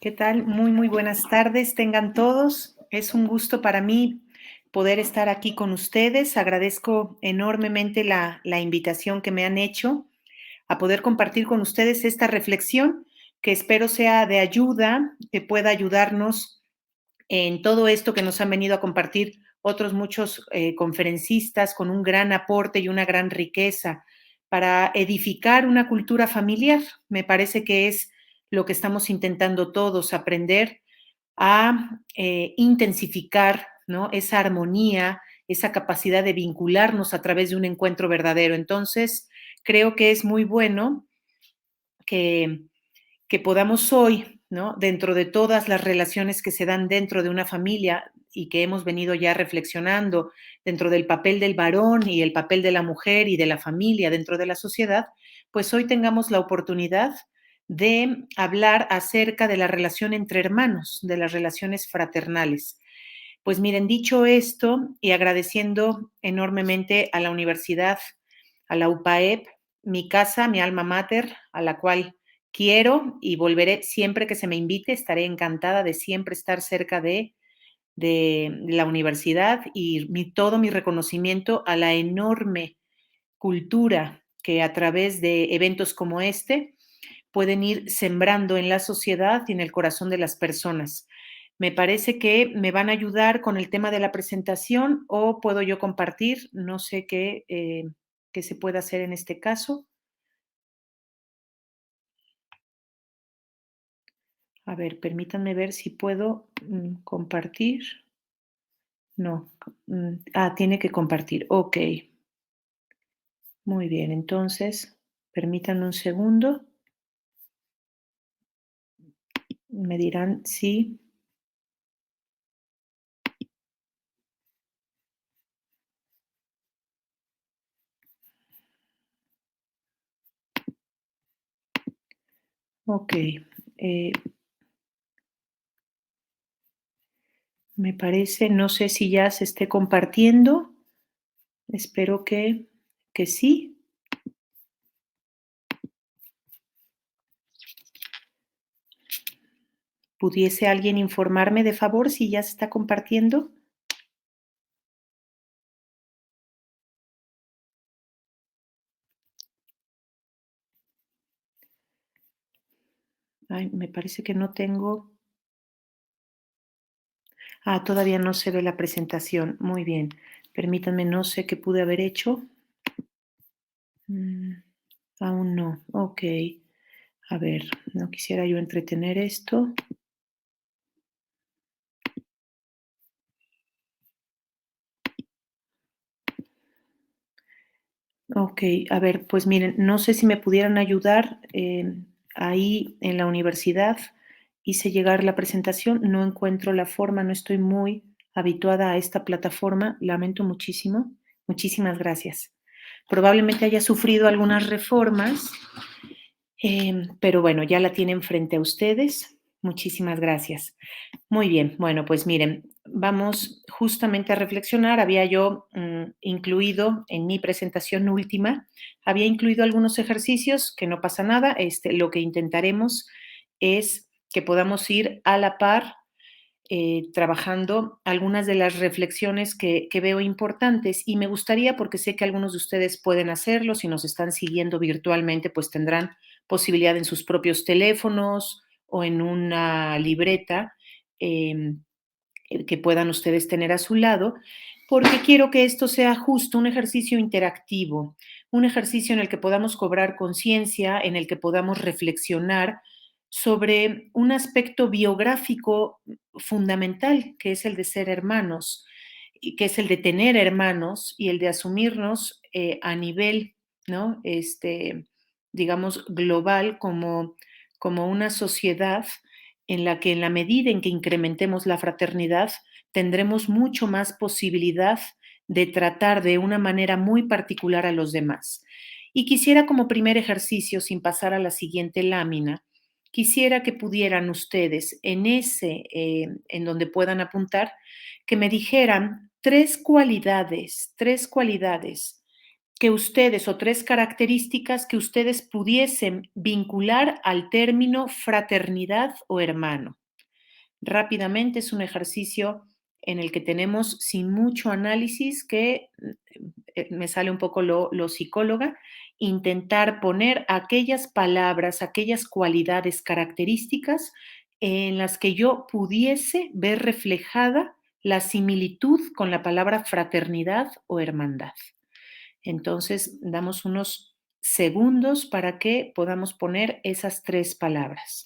¿Qué tal? Muy buenas tardes, tengan todos. Es un gusto para mí poder estar aquí con ustedes. Agradezco enormemente la invitación que me han hecho a poder compartir con ustedes esta reflexión que espero sea de ayuda, que pueda ayudarnos en todo esto que nos han venido a compartir otros muchos conferencistas con un gran aporte y una gran riqueza para edificar una cultura familiar. Me parece que es lo que estamos intentando todos, aprender a intensificar, ¿no?, esa armonía, esa capacidad de vincularnos a través de un encuentro verdadero. Entonces, creo que es muy bueno que podamos hoy, ¿no?, dentro de todas las relaciones que se dan dentro de una familia y que hemos venido ya reflexionando, dentro del papel del varón y el papel de la mujer y de la familia dentro de la sociedad, pues hoy tengamos la oportunidad de hablar acerca de la relación entre hermanos, de las relaciones fraternales. Pues miren, dicho esto y agradeciendo enormemente a la universidad, a la UPAEP, mi casa, mi alma mater, a la cual quiero y volveré siempre que se me invite, estaré encantada de siempre estar cerca de la universidad y todo mi reconocimiento a la enorme cultura que a través de eventos como este pueden ir sembrando en la sociedad y en el corazón de las personas. Me parece que me van a ayudar con el tema de la presentación o puedo yo compartir, no sé qué se puede hacer en este caso. A ver, permítanme ver si puedo compartir. No, tiene que compartir. Ok, muy bien. Entonces, permítanme un segundo. Me dirán sí. Ok. eh, Me parece, no sé si ya se esté compartiendo. Espero que sí. ¿Pudiese alguien informarme de favor si ya se está compartiendo? Ay, me parece que no tengo. Todavía no se ve la presentación. Muy bien. Permítanme, no sé qué pude haber hecho. Mm, Aún no. Ok. A ver, no quisiera yo entretener esto. Ok, a ver, pues miren, no sé si me pudieran ayudar. Ahí en la universidad hice llegar la presentación, no encuentro la forma, no estoy muy habituada a esta plataforma, lamento muchísimo. Muchísimas gracias. Probablemente haya sufrido algunas reformas, pero bueno, ya la tienen frente a ustedes. Muchísimas gracias. Muy bien, bueno, pues miren, vamos justamente a reflexionar. Había yo incluido en mi presentación última, había incluido algunos ejercicios, que no pasa nada. Lo que intentaremos es que podamos ir a la par trabajando algunas de las reflexiones que veo importantes y me gustaría, porque sé que algunos de ustedes pueden hacerlo, si nos están siguiendo virtualmente, pues tendrán posibilidad en sus propios teléfonos o en una libreta em, que puedan ustedes tener a su lado, porque quiero que esto sea justo un ejercicio interactivo, un ejercicio en el que podamos cobrar conciencia, en el que podamos reflexionar sobre un aspecto biográfico fundamental, que es el de ser hermanos, y que es el de tener hermanos y el de asumirnos a nivel, ¿no? Digamos, global como una sociedad en la que en la medida en que incrementemos la fraternidad, tendremos mucho más posibilidad de tratar de una manera muy particular a los demás. Y quisiera como primer ejercicio, sin pasar a la siguiente lámina, quisiera que pudieran ustedes en donde puedan apuntar, que me dijeran tres cualidades que ustedes, o 3 características que ustedes pudiesen vincular al término fraternidad o hermano. Rápidamente es un ejercicio en el que tenemos, sin mucho análisis, que me sale un poco lo psicóloga, intentar poner aquellas palabras, aquellas cualidades características en las que yo pudiese ver reflejada la similitud con la palabra fraternidad o hermandad. Entonces, damos unos segundos para que podamos poner esas 3 palabras.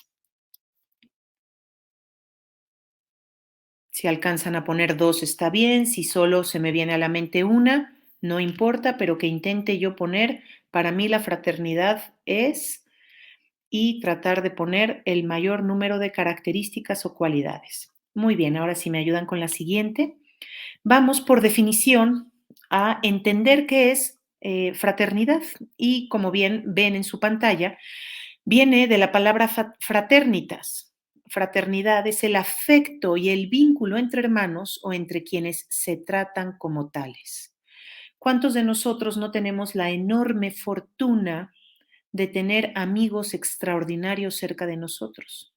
Si alcanzan a poner 2 está bien, si solo se me viene a la mente una, no importa, pero que intente yo poner, para mí la fraternidad es, y tratar de poner el mayor número de características o cualidades. Muy bien, ahora sí me ayudan con la siguiente. Vamos por definición a entender qué es fraternidad y como bien ven en su pantalla, viene de la palabra fraternitas. Fraternidad es el afecto y el vínculo entre hermanos o entre quienes se tratan como tales. ¿Cuántos de nosotros no tenemos la enorme fortuna de tener amigos extraordinarios cerca de nosotros?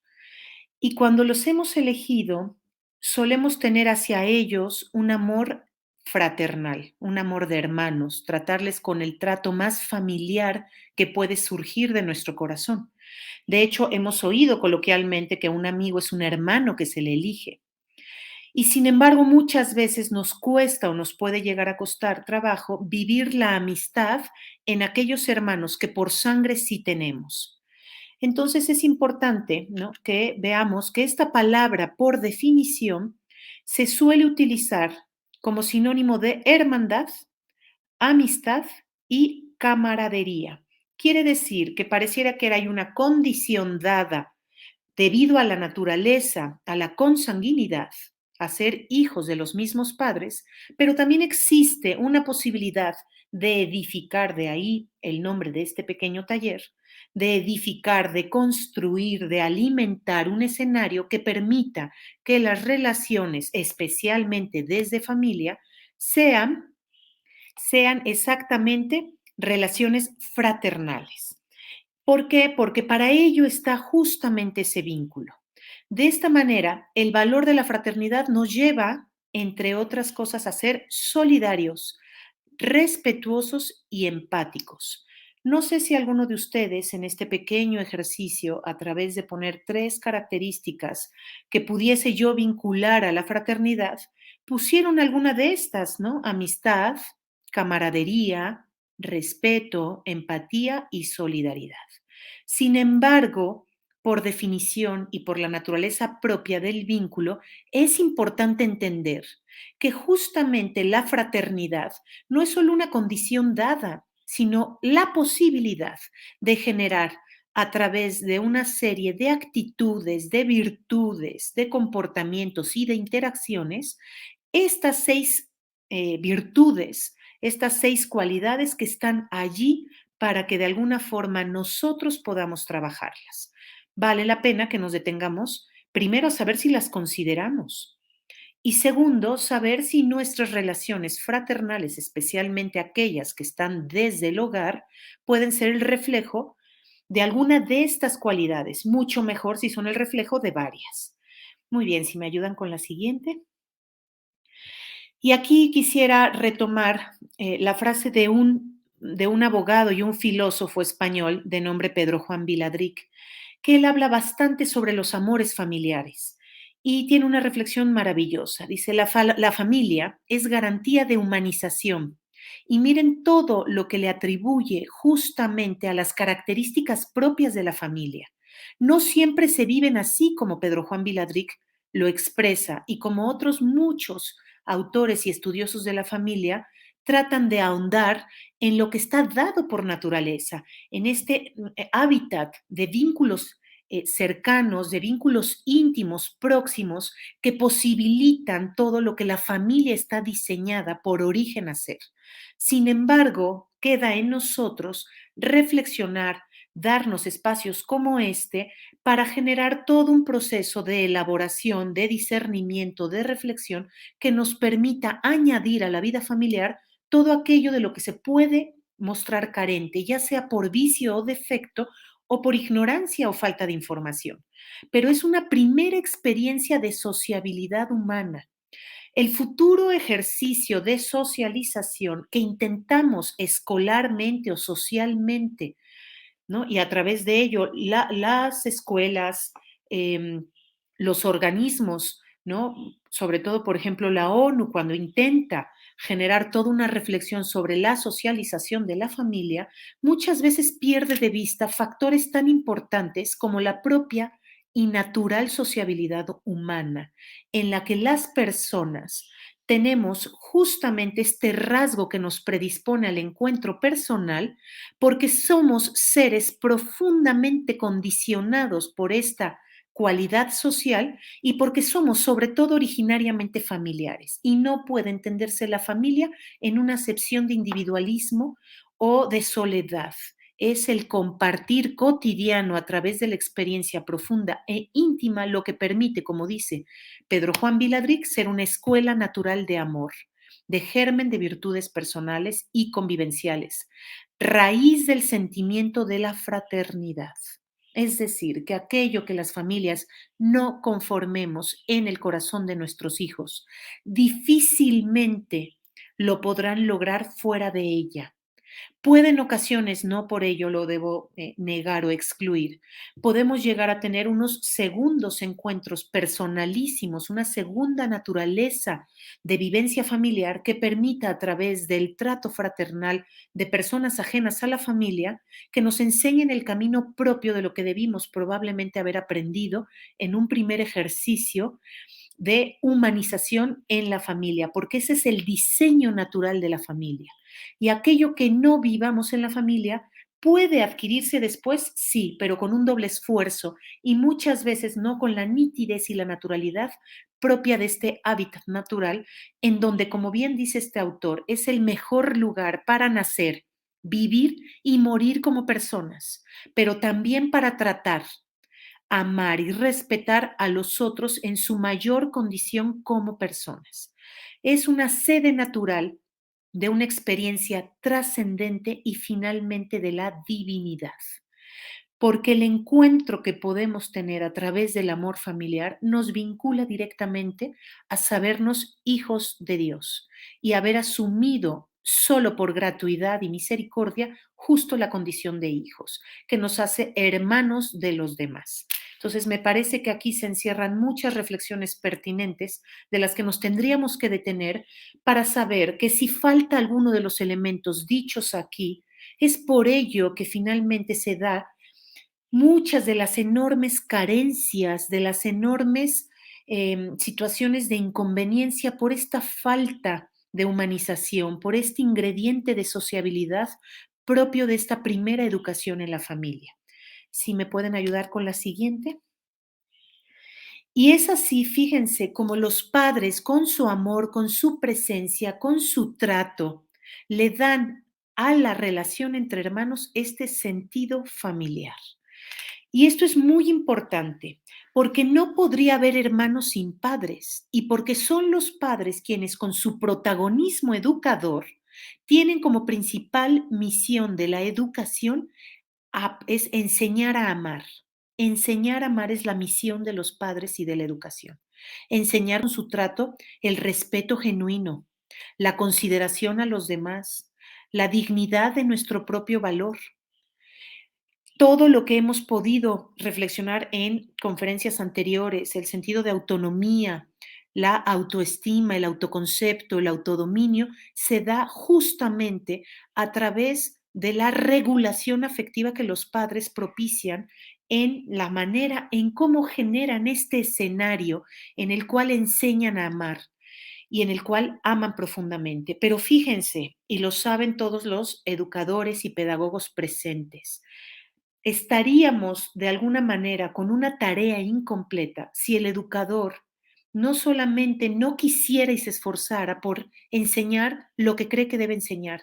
Y cuando los hemos elegido, solemos tener hacia ellos un amor fraternal, un amor de hermanos, tratarles con el trato más familiar que puede surgir de nuestro corazón. De hecho, hemos oído coloquialmente que un amigo es un hermano que se le elige. Y sin embargo, muchas veces nos cuesta o nos puede llegar a costar trabajo vivir la amistad en aquellos hermanos que por sangre sí tenemos. Entonces es importante, ¿no?, que veamos que esta palabra, por definición, se suele utilizar como sinónimo de hermandad, amistad y camaradería. Quiere decir que pareciera que hay una condición dada debido a la naturaleza, a la consanguinidad, a ser hijos de los mismos padres, pero también existe una posibilidad de edificar, de ahí el nombre de este pequeño taller, de edificar, de construir, de alimentar un escenario que permita que las relaciones, especialmente desde familia, sean exactamente relaciones fraternales. ¿Por qué? Porque para ello está justamente ese vínculo. De esta manera, el valor de la fraternidad nos lleva, entre otras cosas, a ser solidarios, respetuosos y empáticos. No sé si alguno de ustedes en este pequeño ejercicio, a través de poner 3 características que pudiese yo vincular a la fraternidad, pusieron alguna de estas, ¿no? Amistad, camaradería, respeto, empatía y solidaridad. Sin embargo, por definición y por la naturaleza propia del vínculo, es importante entender que justamente la fraternidad no es solo una condición dada, sino la posibilidad de generar a través de una serie de actitudes, de virtudes, de comportamientos y de interacciones, estas 6 virtudes, estas 6 cualidades que están allí para que de alguna forma nosotros podamos trabajarlas. Vale la pena que nos detengamos primero a saber si las consideramos. Y segundo, saber si nuestras relaciones fraternales, especialmente aquellas que están desde el hogar, pueden ser el reflejo de alguna de estas cualidades, mucho mejor si son el reflejo de varias. Muy bien, si me ayudan con la siguiente. Y aquí quisiera retomar la frase de un abogado y un filósofo español de nombre Pedro Juan Viladric, que él habla bastante sobre los amores familiares y tiene una reflexión maravillosa. Dice, la familia es garantía de humanización. Y miren todo lo que le atribuye justamente a las características propias de la familia. No siempre se viven así como Pedro Juan Viladric lo expresa y como otros muchos autores y estudiosos de la familia tratan de ahondar en lo que está dado por naturaleza, en este hábitat de vínculos cercanos, de vínculos íntimos, próximos, que posibilitan todo lo que la familia está diseñada por origen a ser. Sin embargo, queda en nosotros reflexionar, darnos espacios como este para generar todo un proceso de elaboración, de discernimiento, de reflexión que nos permita añadir a la vida familiar todo aquello de lo que se puede mostrar carente, ya sea por vicio o defecto o por ignorancia o falta de información. Pero es una primera experiencia de sociabilidad humana. El futuro ejercicio de socialización que intentamos escolarmente o socialmente, ¿no? Y a través de ello, las escuelas, em, los organismos, ¿no? Sobre todo, por ejemplo, la ONU, cuando intenta generar toda una reflexión sobre la socialización de la familia, muchas veces pierde de vista factores tan importantes como la propia y natural sociabilidad humana, en la que las personas tenemos justamente este rasgo que nos predispone al encuentro personal porque somos seres profundamente condicionados por esta cualidad social y porque somos sobre todo originariamente familiares y no puede entenderse la familia en una acepción de individualismo o de soledad. Es el compartir cotidiano a través de la experiencia profunda e íntima lo que permite, como dice Pedro Juan Viladrich, ser una escuela natural de amor, de germen de virtudes personales y convivenciales, raíz del sentimiento de la fraternidad. Es decir, que aquello que las familias no conformemos en el corazón de nuestros hijos, difícilmente lo podrán lograr fuera de ella. Puede en ocasiones, no por ello lo debo negar o excluir, podemos llegar a tener unos segundos encuentros personalísimos, una segunda naturaleza de vivencia familiar que permita a través del trato fraternal de personas ajenas a la familia que nos enseñen el camino propio de lo que debimos probablemente haber aprendido en un primer ejercicio de humanización en la familia, porque ese es el diseño natural de la familia. Y aquello que no vivamos en la familia puede adquirirse después, sí, pero con un doble esfuerzo y muchas veces no con la nitidez y la naturalidad propia de este hábitat natural, en donde, como bien dice este autor, es el mejor lugar para nacer, vivir y morir como personas, pero también para tratar, amar y respetar a los otros en su mayor condición como personas. Es una sede natural de una experiencia trascendente y finalmente de la divinidad, porque el encuentro que podemos tener a través del amor familiar nos vincula directamente a sabernos hijos de Dios y haber asumido solo por gratuidad y misericordia justo la condición de hijos, que nos hace hermanos de los demás. Entonces, me parece que aquí se encierran muchas reflexiones pertinentes de las que nos tendríamos que detener para saber que si falta alguno de los elementos dichos aquí, es por ello que finalmente se da muchas de las enormes carencias, de las enormes situaciones de inconveniencia por esta falta de humanización, por este ingrediente de sociabilidad propio de esta primera educación en la familia. Si me pueden ayudar con la siguiente. Y es así, fíjense, como los padres con su amor, con su presencia, con su trato, le dan a la relación entre hermanos este sentido familiar. Y esto es muy importante, porque no podría haber hermanos sin padres y porque son los padres quienes con su protagonismo educador tienen como principal misión de la educación es enseñar a amar. Enseñar a amar es la misión de los padres y de la educación. Enseñar con su trato el respeto genuino, la consideración a los demás, la dignidad de nuestro propio valor, todo lo que hemos podido reflexionar en conferencias anteriores, el sentido de autonomía, la autoestima, el autoconcepto, el autodominio, se da justamente a través de la regulación afectiva que los padres propician en la manera en cómo generan este escenario en el cual enseñan a amar y en el cual aman profundamente. Pero fíjense, y lo saben todos los educadores y pedagogos presentes, estaríamos de alguna manera con una tarea incompleta si el educador no solamente no quisiera y se esforzara por enseñar lo que cree que debe enseñar,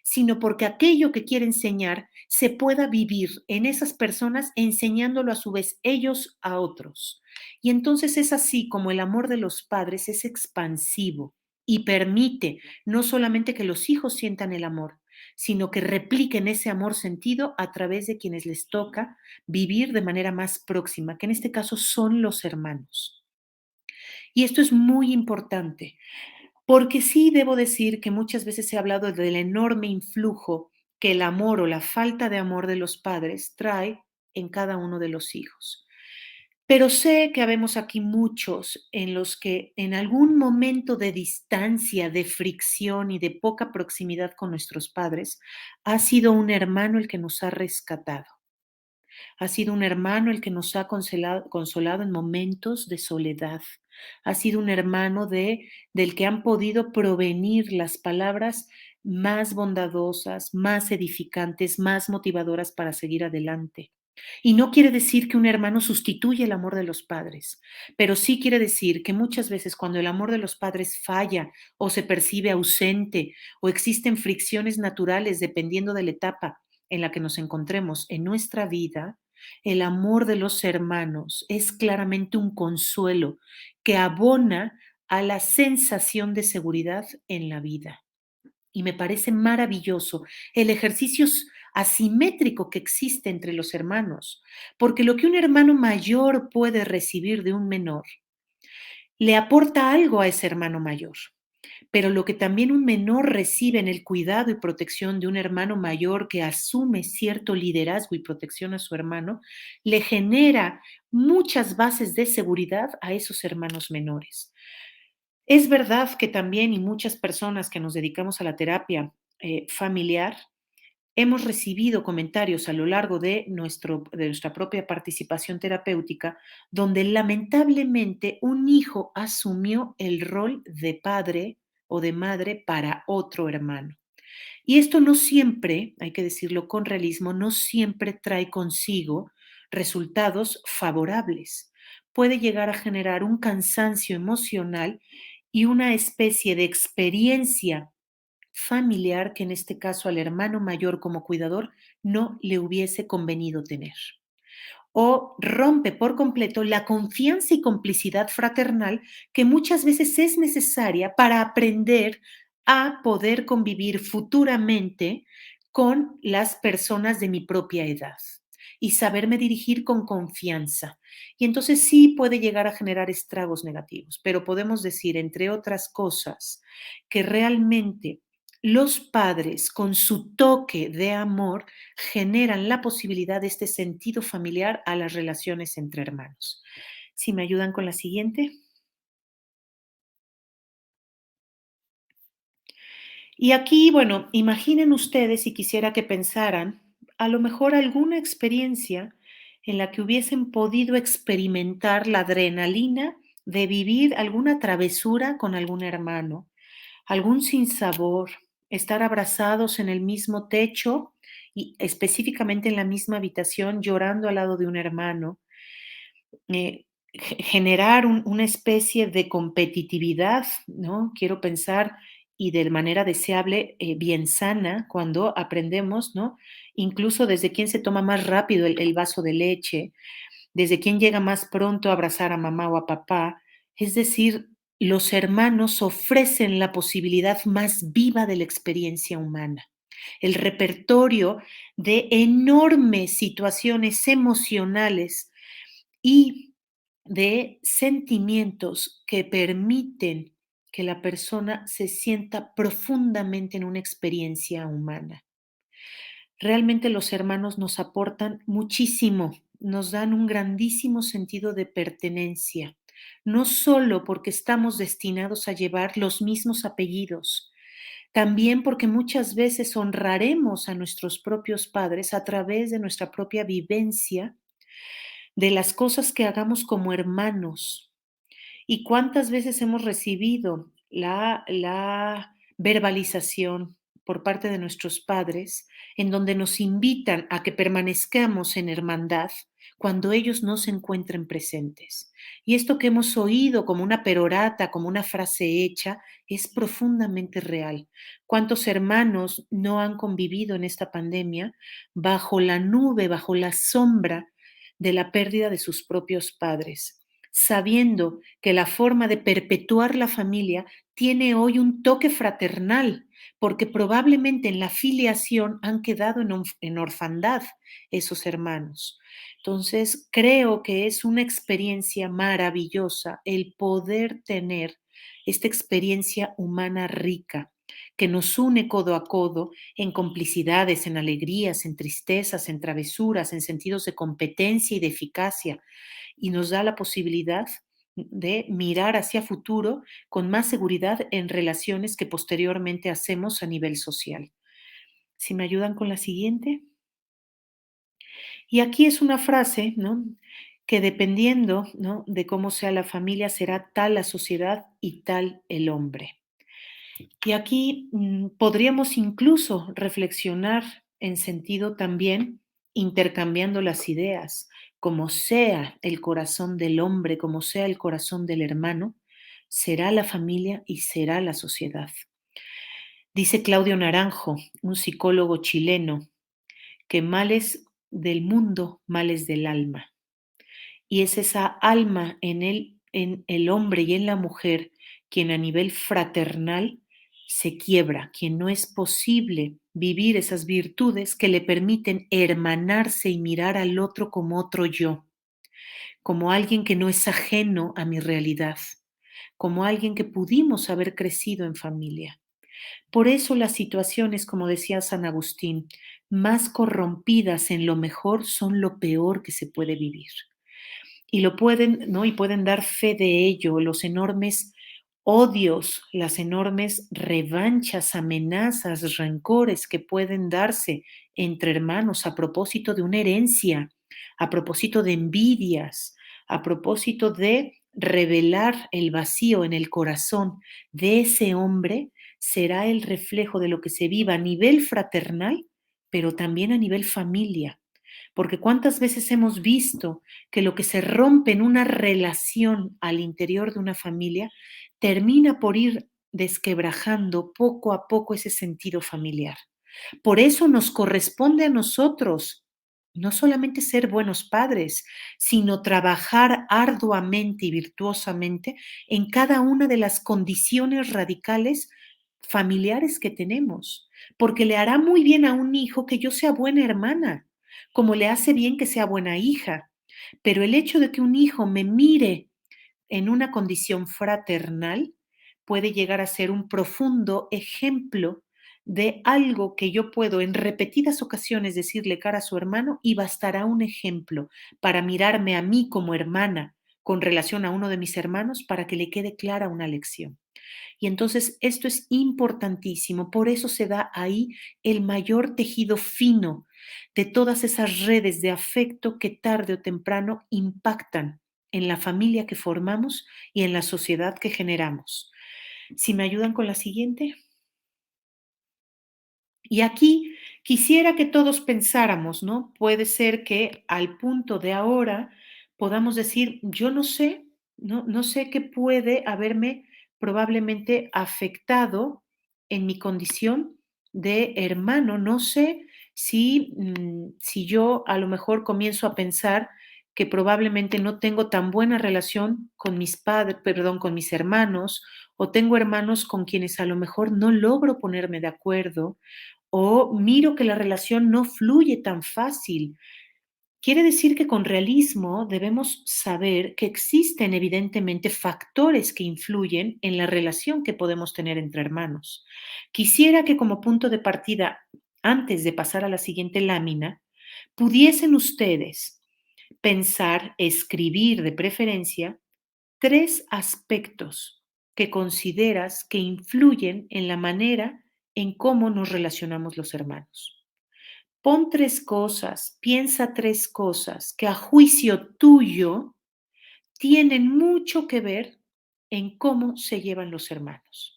sino porque aquello que quiere enseñar se pueda vivir en esas personas enseñándolo a su vez ellos a otros. Y entonces es así como el amor de los padres es expansivo y permite no solamente que los hijos sientan el amor, sino que repliquen ese amor sentido a través de quienes les toca vivir de manera más próxima, que en este caso son los hermanos. Y esto es muy importante, porque sí debo decir que muchas veces se ha hablado del enorme influjo que el amor o la falta de amor de los padres trae en cada uno de los hijos. Pero sé que habemos aquí muchos en los que en algún momento de distancia, de fricción y de poca proximidad con nuestros padres, ha sido un hermano el que nos ha rescatado. Ha sido un hermano el que nos ha consolado en momentos de soledad. Ha sido un hermano del que han podido provenir las palabras más bondadosas, más edificantes, más motivadoras para seguir adelante. Y no quiere decir que un hermano sustituya el amor de los padres, pero sí quiere decir que muchas veces cuando el amor de los padres falla o se percibe ausente o existen fricciones naturales dependiendo de la etapa en la que nos encontremos en nuestra vida, el amor de los hermanos es claramente un consuelo que abona a la sensación de seguridad en la vida. Y me parece maravilloso el ejercicio asimétrico que existe entre los hermanos, porque lo que un hermano mayor puede recibir de un menor, le aporta algo a ese hermano mayor. Pero lo que también un menor recibe en el cuidado y protección de un hermano mayor que asume cierto liderazgo y protección a su hermano, le genera muchas bases de seguridad a esos hermanos menores. Es verdad que también, y muchas personas que nos dedicamos a la terapia familiar, hemos recibido comentarios a lo largo de nuestra propia participación terapéutica, donde lamentablemente un hijo asumió el rol de padre o de madre para otro hermano. Y esto no siempre, hay que decirlo con realismo, no siempre trae consigo resultados favorables. Puede llegar a generar un cansancio emocional y una especie de experiencia familiar que en este caso al hermano mayor como cuidador no le hubiese convenido tener. O rompe por completo la confianza y complicidad fraternal que muchas veces es necesaria para aprender a poder convivir futuramente con las personas de mi propia edad y saberme dirigir con confianza. Y entonces sí puede llegar a generar estragos negativos, pero podemos decir, entre otras cosas, que realmente los padres con su toque de amor generan la posibilidad de este sentido familiar a las relaciones entre hermanos. Si me ayudan con la siguiente. Y aquí, bueno, imaginen ustedes si quisiera que pensaran a lo mejor alguna experiencia en la que hubiesen podido experimentar la adrenalina de vivir alguna travesura con algún hermano, algún sinsabor, estar abrazados en el mismo techo y específicamente en la misma habitación llorando al lado de un hermano, generar una especie de competitividad, ¿no? Quiero pensar, y de manera deseable, bien sana, cuando aprendemos, ¿no? Incluso desde quién se toma más rápido el vaso de leche, desde quién llega más pronto a abrazar a mamá o a papá. Es decir, los hermanos ofrecen la posibilidad más viva de la experiencia humana. El repertorio de enormes situaciones emocionales y de sentimientos que permiten que la persona se sienta profundamente en una experiencia humana. Realmente los hermanos nos aportan muchísimo, nos dan un grandísimo sentido de pertenencia, no solo porque estamos destinados a llevar los mismos apellidos, también porque muchas veces honraremos a nuestros propios padres a través de nuestra propia vivencia de las cosas que hagamos como hermanos. ¿Y cuántas veces hemos recibido la verbalización por parte de nuestros padres en donde nos invitan a que permanezcamos en hermandad cuando ellos no se encuentren presentes? Y esto que hemos oído como una perorata, como una frase hecha, es profundamente real. ¿Cuántos hermanos no han convivido en esta pandemia bajo la nube, bajo la sombra de la pérdida de sus propios padres? sabiendo que la forma de perpetuar la familia tiene hoy un toque fraternal, porque probablemente en la filiación han quedado en orfandad esos hermanos. Entonces, creo que es una experiencia maravillosa el poder tener esta experiencia humana rica que nos une codo a codo en complicidades, en alegrías, en tristezas, en travesuras, en sentidos de competencia y de eficacia, y nos da la posibilidad de mirar hacia futuro con más seguridad en relaciones que posteriormente hacemos a nivel social. Si me ayudan con la siguiente. Y aquí es una frase, ¿no? Que dependiendo, ¿no?, de cómo sea la familia, será tal la sociedad y tal el hombre. Y aquí podríamos incluso reflexionar en sentido también intercambiando las ideas, como sea el corazón del hombre, como sea el corazón del hermano, será la familia y será la sociedad. Dice Claudio Naranjo, un psicólogo chileno, que males del mundo, males del alma. Y es esa alma en el hombre y en la mujer quien a nivel fraternal se quiebra, quien no es posible vivir esas virtudes que le permiten hermanarse y mirar al otro como otro yo, como alguien que no es ajeno a mi realidad, como alguien que pudimos haber crecido en familia. Por eso las situaciones, como decía San Agustín, más corrompidas en lo mejor son lo peor que se puede vivir. Y lo pueden, ¿no? Y pueden dar fe de ello, los enormes odios, las enormes revanchas, amenazas, rencores que pueden darse entre hermanos a propósito de una herencia, a propósito de envidias, a propósito de revelar el vacío en el corazón de ese hombre, será el reflejo de lo que se viva a nivel fraternal, pero también a nivel familia. Porque cuántas veces hemos visto que lo que se rompe en una relación al interior de una familia termina por ir desquebrajando poco a poco ese sentido familiar. Por eso nos corresponde a nosotros no solamente ser buenos padres, sino trabajar arduamente y virtuosamente en cada una de las condiciones radicales familiares que tenemos, porque le hará muy bien a un hijo que yo sea buena hermana, como le hace bien que sea buena hija. Pero el hecho de que un hijo me mire en una condición fraternal puede llegar a ser un profundo ejemplo de algo que yo puedo en repetidas ocasiones decirle cara a su hermano y bastará un ejemplo para mirarme a mí como hermana con relación a uno de mis hermanos para que le quede clara una lección. Y entonces esto es importantísimo, por eso se da ahí el mayor tejido fino de todas esas redes de afecto que tarde o temprano impactan en la familia que formamos y en la sociedad que generamos. Si me ayudan con la siguiente. Y aquí quisiera que todos pensáramos, ¿no? Puede ser que al punto de ahora podamos decir, yo no sé, no sé qué puede haberme probablemente afectado en mi condición de hermano. No sé si yo a lo mejor comienzo a pensar que probablemente no tengo tan buena relación con mis padres, perdón, con mis hermanos, o tengo hermanos con quienes a lo mejor no logro ponerme de acuerdo, o miro que la relación no fluye tan fácil. Quiere decir que con realismo debemos saber que existen evidentemente factores que influyen en la relación que podemos tener entre hermanos. Quisiera que como punto de partida, antes de pasar a la siguiente lámina, pudiesen ustedes pensar, escribir de preferencia, tres aspectos que consideras que influyen en la manera en cómo nos relacionamos los hermanos. Pon tres cosas, piensa tres cosas que a juicio tuyo tienen mucho que ver en cómo se llevan los hermanos.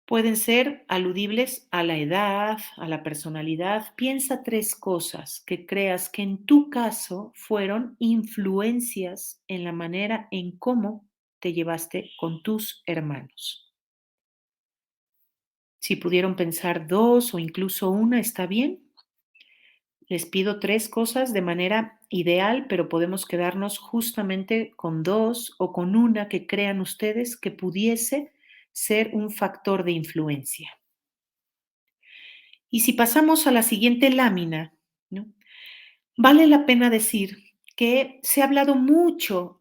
Pueden ser aludibles a la edad, a la personalidad. Piensa tres cosas que creas que en tu caso fueron influencias en la manera en cómo te llevaste con tus hermanos. Si pudieron pensar dos o incluso una, está bien. Les pido 3 cosas de manera ideal, pero podemos quedarnos justamente con 2 o con una que crean ustedes que pudiese ser un factor de influencia. Y si pasamos a la siguiente lámina, ¿no? Vale la pena decir que se ha hablado mucho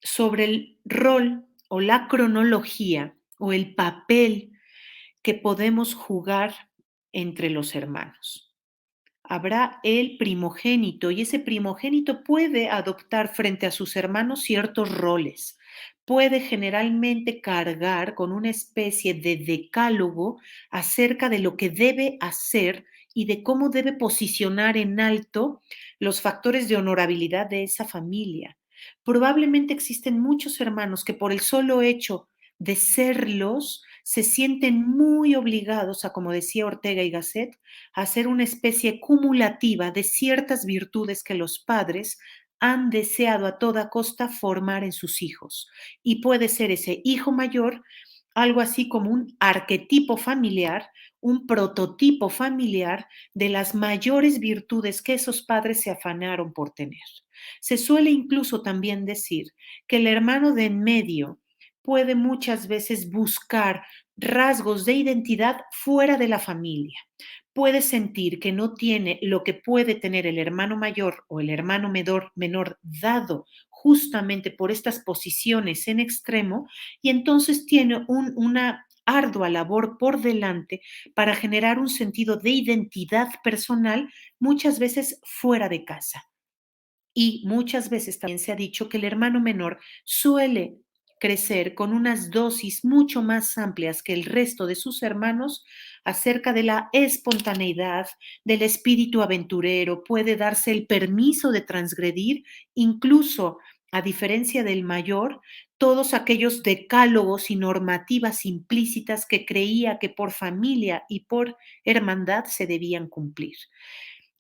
sobre el rol o la cronología o el papel que podemos jugar entre los hermanos. Habrá el primogénito y ese primogénito puede adoptar frente a sus hermanos ciertos roles. Puede generalmente cargar con una especie de decálogo acerca de lo que debe hacer y de cómo debe posicionar en alto los factores de honorabilidad de esa familia. Probablemente existen muchos hermanos que por el solo hecho de serlos se sienten muy obligados a, como decía Ortega y Gasset, hacer una especie cumulativa de ciertas virtudes que los padres han deseado a toda costa formar en sus hijos. Y puede ser ese hijo mayor algo así como un arquetipo familiar, un prototipo familiar de las mayores virtudes que esos padres se afanaron por tener. Se suele incluso también decir que el hermano de en medio puede muchas veces buscar rasgos de identidad fuera de la familia. Puede sentir que no tiene lo que puede tener el hermano mayor o el hermano menor dado justamente por estas posiciones en extremo y entonces tiene una ardua labor por delante para generar un sentido de identidad personal muchas veces fuera de casa. Y muchas veces también se ha dicho que el hermano menor suele crecer con unas dosis mucho más amplias que el resto de sus hermanos acerca de la espontaneidad, del espíritu aventurero, puede darse el permiso de transgredir, incluso a diferencia del mayor, todos aquellos decálogos y normativas implícitas que creía que por familia y por hermandad se debían cumplir.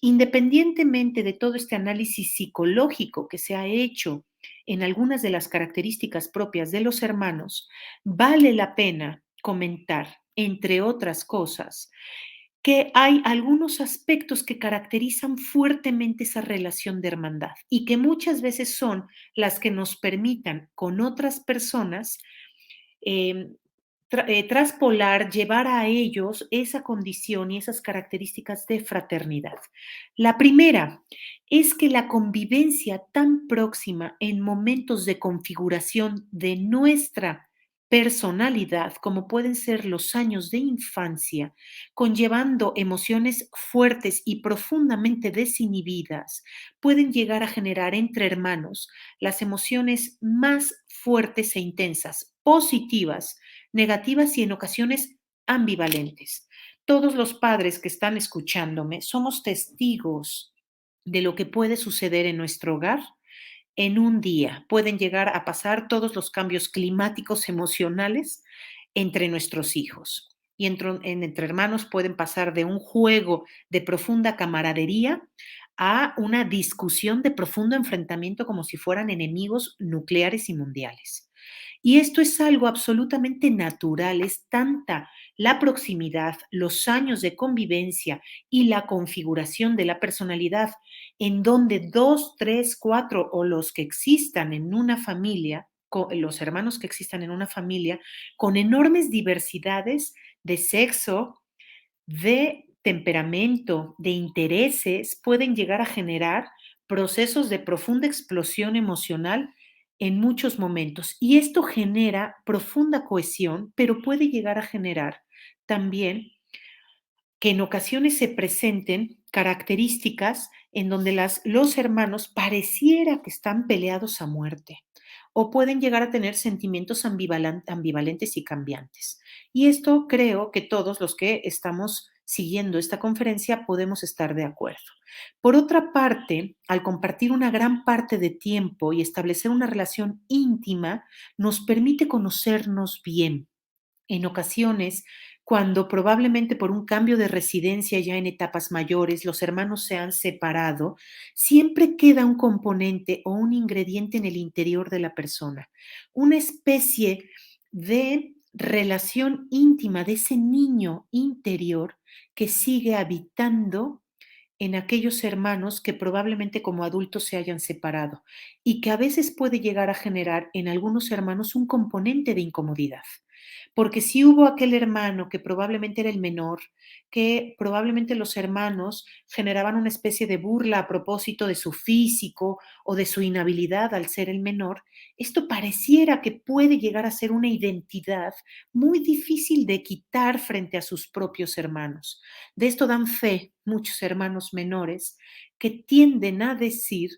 Independientemente de todo este análisis psicológico que se ha hecho en algunas de las características propias de los hermanos, vale la pena comentar, entre otras cosas, que hay algunos aspectos que caracterizan fuertemente esa relación de hermandad y que muchas veces son las que nos permitan con otras personas eh, traspolar, llevar a ellos esa condición y esas características de fraternidad. La primera es que la convivencia tan próxima en momentos de configuración de nuestra personalidad, como pueden ser los años de infancia, conllevando emociones fuertes y profundamente desinhibidas, pueden llegar a generar entre hermanos las emociones más fuertes e intensas, positivas, negativas y en ocasiones ambivalentes. Todos los padres que están escuchándome somos testigos de lo que puede suceder en nuestro hogar en un día. Pueden llegar a pasar todos los cambios climáticos emocionales entre nuestros hijos. Y entre hermanos pueden pasar de un juego de profunda camaradería a una discusión de profundo enfrentamiento como si fueran enemigos nucleares y mundiales. Y esto es algo absolutamente natural, es tanta la proximidad, los años de convivencia y la configuración de la personalidad en donde dos, tres, cuatro o los que existan en una familia, los hermanos que existan en una familia, con enormes diversidades de sexo, de temperamento, de intereses, pueden llegar a generar procesos de profunda explosión emocional en muchos momentos. Y esto genera profunda cohesión, pero puede llegar a generar también que en ocasiones se presenten características en donde los hermanos pareciera que están peleados a muerte o pueden llegar a tener sentimientos ambivalentes y cambiantes. Y esto creo que todos los que estamos siguiendo esta conferencia podemos estar de acuerdo. Por otra parte, al compartir una gran parte de tiempo y establecer una relación íntima, nos permite conocernos bien en ocasiones, cuando probablemente por un cambio de residencia ya en etapas mayores los hermanos se han separado, siempre queda un componente o un ingrediente en el interior de la persona, una especie de relación íntima de ese niño interior que sigue habitando en aquellos hermanos que probablemente como adultos se hayan separado y que a veces puede llegar a generar en algunos hermanos un componente de incomodidad. Porque si hubo aquel hermano que probablemente era el menor, que probablemente los hermanos generaban una especie de burla a propósito de su físico o de su inhabilidad al ser el menor, esto pareciera que puede llegar a ser una identidad muy difícil de quitar frente a sus propios hermanos. De esto dan fe muchos hermanos menores que tienden a decir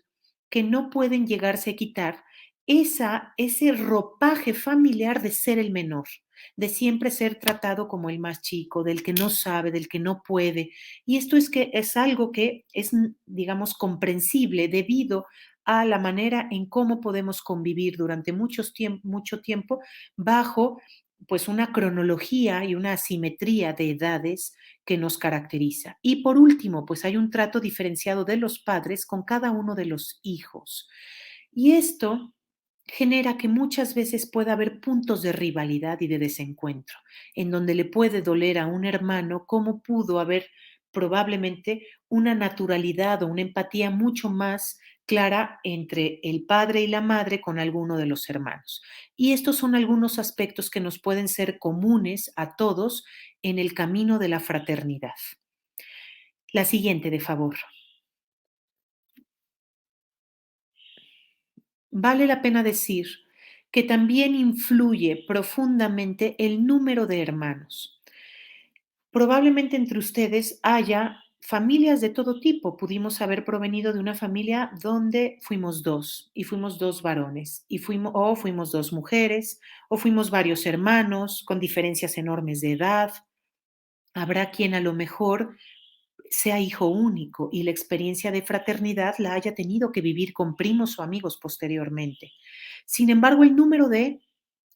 que no pueden llegarse a quitar ese ropaje familiar de ser el menor, de siempre ser tratado como el más chico, del que no sabe, del que no puede. Y esto es que es algo que es, digamos, comprensible debido a la manera en cómo podemos convivir durante mucho tiempo bajo pues una cronología y una asimetría de edades que nos caracteriza. Y por último, pues hay un trato diferenciado de los padres con cada uno de los hijos. Y esto genera que muchas veces pueda haber puntos de rivalidad y de desencuentro, en donde le puede doler a un hermano cómo pudo haber probablemente una naturalidad o una empatía mucho más clara entre el padre y la madre con alguno de los hermanos. Y estos son algunos aspectos que nos pueden ser comunes a todos en el camino de la fraternidad. La siguiente, de favor. Vale la pena decir que también influye profundamente el número de hermanos. Probablemente entre ustedes haya familias de todo tipo. Pudimos haber provenido de una familia donde fuimos dos y fuimos dos varones o fuimos dos mujeres o fuimos varios hermanos con diferencias enormes de edad. Habrá quien a lo mejor sea hijo único y la experiencia de fraternidad la haya tenido que vivir con primos o amigos posteriormente. Sin embargo, el número de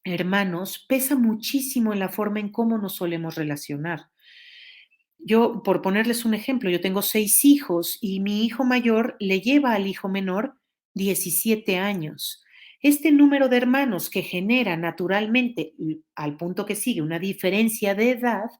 hermanos pesa muchísimo en la forma en cómo nos solemos relacionar. Yo, por ponerles un ejemplo, yo tengo 6 hijos y mi hijo mayor le lleva al hijo menor 17 años. Este número de hermanos que genera naturalmente, al punto que sigue, una diferencia de edad,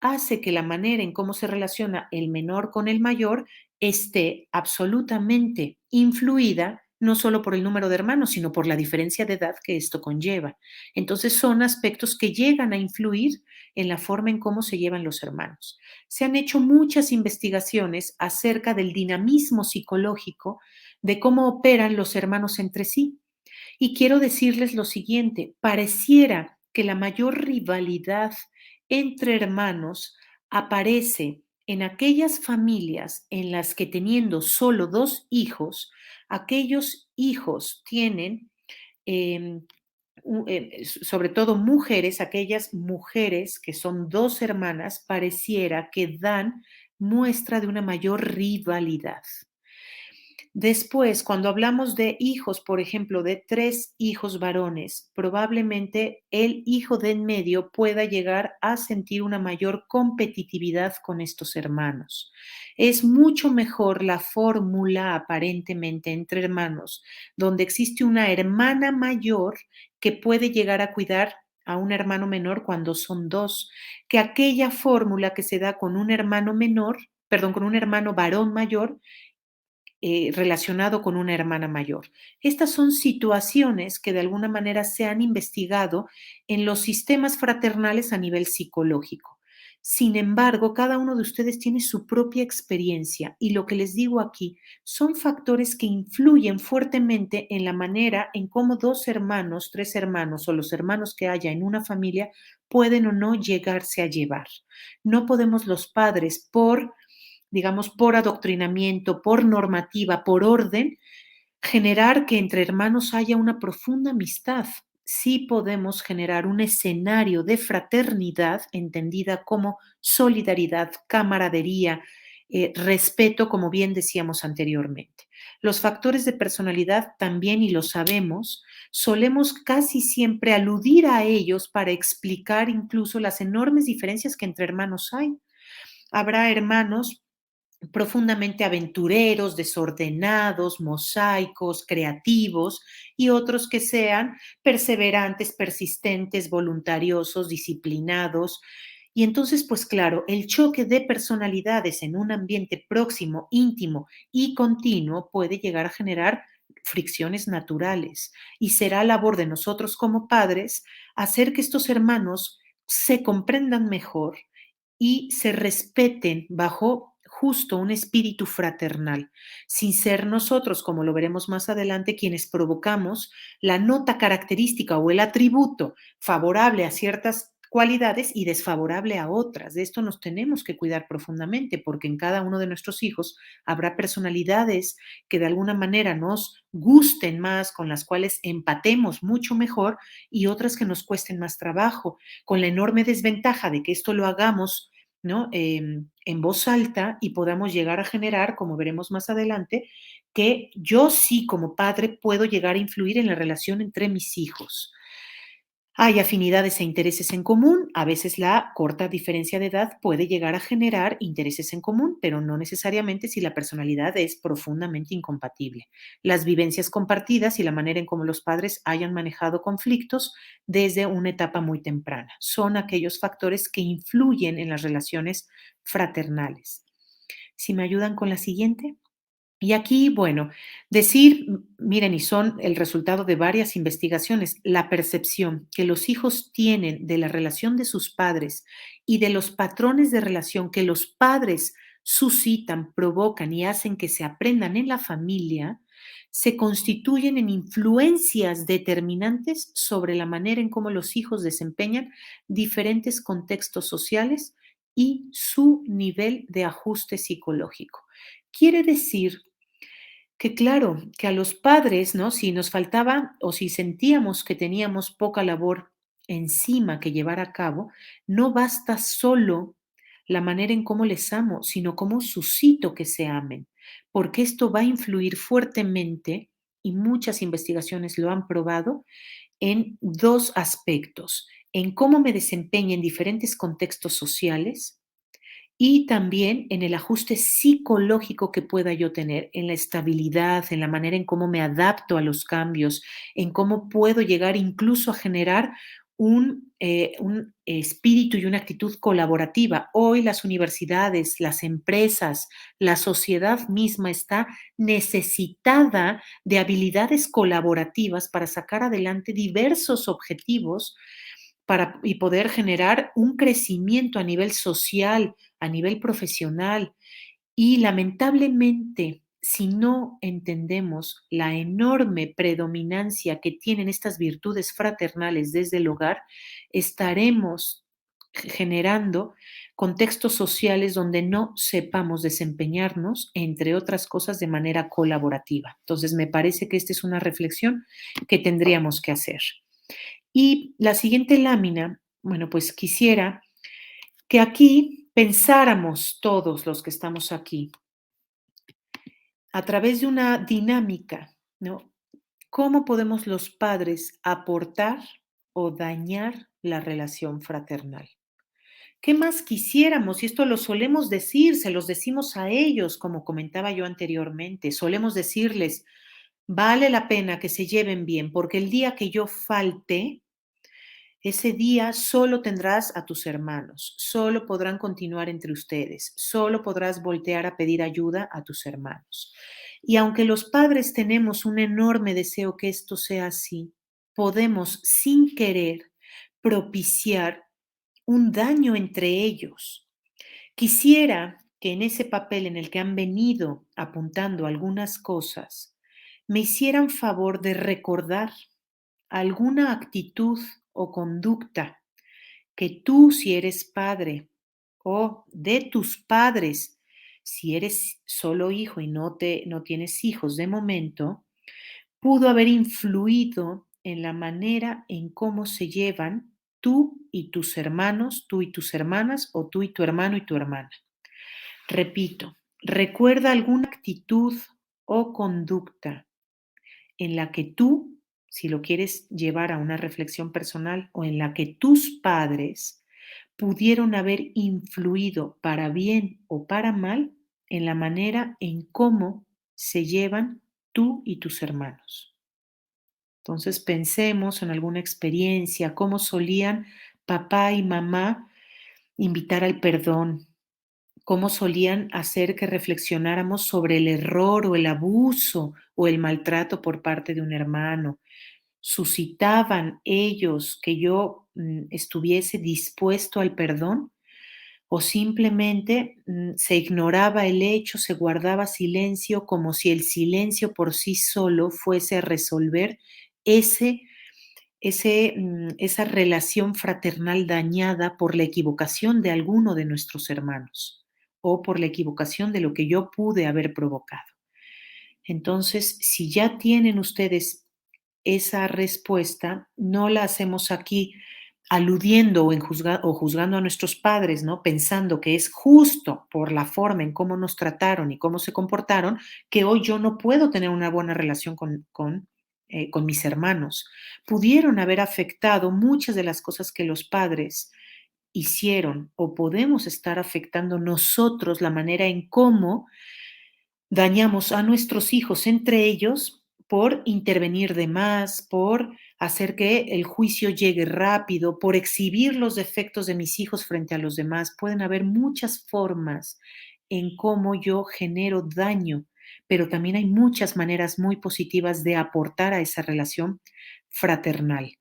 hace que la manera en cómo se relaciona el menor con el mayor esté absolutamente influida no solo por el número de hermanos, sino por la diferencia de edad que esto conlleva. Entonces son aspectos que llegan a influir en la forma en cómo se llevan los hermanos. Se han hecho muchas investigaciones acerca del dinamismo psicológico de cómo operan los hermanos entre sí. Y quiero decirles lo siguiente, pareciera que la mayor rivalidad entre hermanos aparece en aquellas familias en las que teniendo solo dos hijos, aquellos hijos tienen em, sobre todo mujeres, aquellas mujeres que son dos hermanas, pareciera que dan muestra de una mayor rivalidad. Después, cuando hablamos de hijos, por ejemplo, de 3 hijos varones, probablemente el hijo de en medio pueda llegar a sentir una mayor competitividad con estos hermanos. Es mucho mejor la fórmula aparentemente entre hermanos, donde existe una hermana mayor que puede llegar a cuidar a un hermano menor cuando son dos, que aquella fórmula que se da con un hermano menor, perdón, con un hermano varón mayor, relacionado con una hermana mayor. Estas son situaciones que de alguna manera se han investigado en los sistemas fraternales a nivel psicológico. Sin embargo, cada uno de ustedes tiene su propia experiencia y lo que les digo aquí son factores que influyen fuertemente en la manera en cómo dos hermanos, tres hermanos o los hermanos que haya en una familia pueden o no llegarse a llevar. No podemos los padres por digamos, por adoctrinamiento, por normativa, por orden, generar que entre hermanos haya una profunda amistad. Sí podemos generar un escenario de fraternidad entendida como solidaridad, camaradería, respeto, como bien decíamos anteriormente. Los factores de personalidad también, y lo sabemos, solemos casi siempre aludir a ellos para explicar incluso las enormes diferencias que entre hermanos hay. Habrá hermanos profundamente aventureros, desordenados, mosaicos, creativos, y otros que sean perseverantes, persistentes, voluntariosos, disciplinados. Y entonces, pues claro, el choque de personalidades en un ambiente próximo, íntimo y continuo puede llegar a generar fricciones naturales y será labor de nosotros como padres hacer que estos hermanos se comprendan mejor y se respeten bajo justo un espíritu fraternal, sin ser nosotros, como lo veremos más adelante, quienes provocamos la nota característica o el atributo favorable a ciertas cualidades y desfavorable a otras. De esto nos tenemos que cuidar profundamente porque en cada uno de nuestros hijos habrá personalidades que de alguna manera nos gusten más, con las cuales empatemos mucho mejor y otras que nos cuesten más trabajo, con la enorme desventaja de que esto lo hagamos, ¿no? En voz alta y podamos llegar a generar, como veremos más adelante, que yo sí como padre puedo llegar a influir en la relación entre mis hijos. Hay afinidades e intereses en común. A veces la corta diferencia de edad puede llegar a generar intereses en común, pero no necesariamente si la personalidad es profundamente incompatible. Las vivencias compartidas y la manera en cómo los padres hayan manejado conflictos desde una etapa muy temprana son aquellos factores que influyen en las relaciones fraternales. Si me ayudan con la siguiente. Y aquí, bueno, decir, miren, y son el resultado de varias investigaciones, la percepción que los hijos tienen de la relación de sus padres y de los patrones de relación que los padres suscitan, provocan y hacen que se aprendan en la familia, se constituyen en influencias determinantes sobre la manera en cómo los hijos desempeñan diferentes contextos sociales y su nivel de ajuste psicológico. Quiere decir que claro, que a los padres, ¿no? Si nos faltaba o si sentíamos que teníamos poca labor encima que llevar a cabo, no basta solo la manera en cómo les amo, sino cómo suscito que se amen, porque esto va a influir fuertemente, y muchas investigaciones lo han probado, en dos aspectos, en cómo me desempeño en diferentes contextos sociales y también en el ajuste psicológico que pueda yo tener, en la estabilidad, en la manera en cómo me adapto a los cambios, en cómo puedo llegar incluso a generar un espíritu y una actitud colaborativa. Hoy las universidades, las empresas, la sociedad misma está necesitada de habilidades colaborativas para sacar adelante diversos objetivos y poder generar un crecimiento a nivel social, a nivel profesional. Y lamentablemente, si no entendemos la enorme predominancia que tienen estas virtudes fraternales desde el hogar, estaremos generando contextos sociales donde no sepamos desempeñarnos, entre otras cosas, de manera colaborativa. Entonces, me parece que esta es una reflexión que tendríamos que hacer. Y la siguiente lámina, bueno, pues quisiera que aquí pensáramos todos los que estamos aquí a través de una dinámica, ¿no? ¿Cómo podemos los padres aportar o dañar la relación fraternal? ¿Qué más quisiéramos? Y esto lo solemos decir, se los decimos a ellos, como comentaba yo anteriormente, solemos decirles, vale la pena que se lleven bien, porque el día que yo falte, ese día solo tendrás a tus hermanos, solo podrán continuar entre ustedes, solo podrás voltear a pedir ayuda a tus hermanos. Y aunque los padres tenemos un enorme deseo que esto sea así, podemos sin querer propiciar un daño entre ellos. Quisiera que en ese papel en el que han venido apuntando algunas cosas, me hicieran favor de recordar alguna actitud o conducta que tú, si eres padre, o de tus padres, si eres solo hijo y no tienes hijos de momento, pudo haber influido en la manera en cómo se llevan tú y tus hermanos, tú y tus hermanas, o tú y tu hermano y tu hermana. Repito, recuerda alguna actitud o conducta en la que tú, si lo quieres llevar a una reflexión personal, o en la que tus padres pudieron haber influido para bien o para mal en la manera en cómo se llevan tú y tus hermanos. Entonces pensemos en alguna experiencia, cómo solían papá y mamá invitar al perdón, cómo solían hacer que reflexionáramos sobre el error o el abuso o el maltrato por parte de un hermano. ¿Suscitaban ellos que yo estuviese dispuesto al perdón? ¿O simplemente se ignoraba el hecho, se guardaba silencio como si el silencio por sí solo fuese a resolver ese esa relación fraternal dañada por la equivocación de alguno de nuestros hermanos o por la equivocación de lo que yo pude haber provocado? Entonces, si ya tienen ustedes esa respuesta, no la hacemos aquí aludiendo o juzgando a nuestros padres, ¿no? Pensando que es justo por la forma en cómo nos trataron y cómo se comportaron, que hoy yo no puedo tener una buena relación con mis hermanos. Pudieron haber afectado muchas de las cosas que los padres hicieron o podemos estar afectando nosotros la manera en cómo dañamos a nuestros hijos entre ellos por intervenir de más, por hacer que el juicio llegue rápido, por exhibir los defectos de mis hijos frente a los demás. Pueden haber muchas formas en cómo yo genero daño, pero también hay muchas maneras muy positivas de aportar a esa relación fraternal.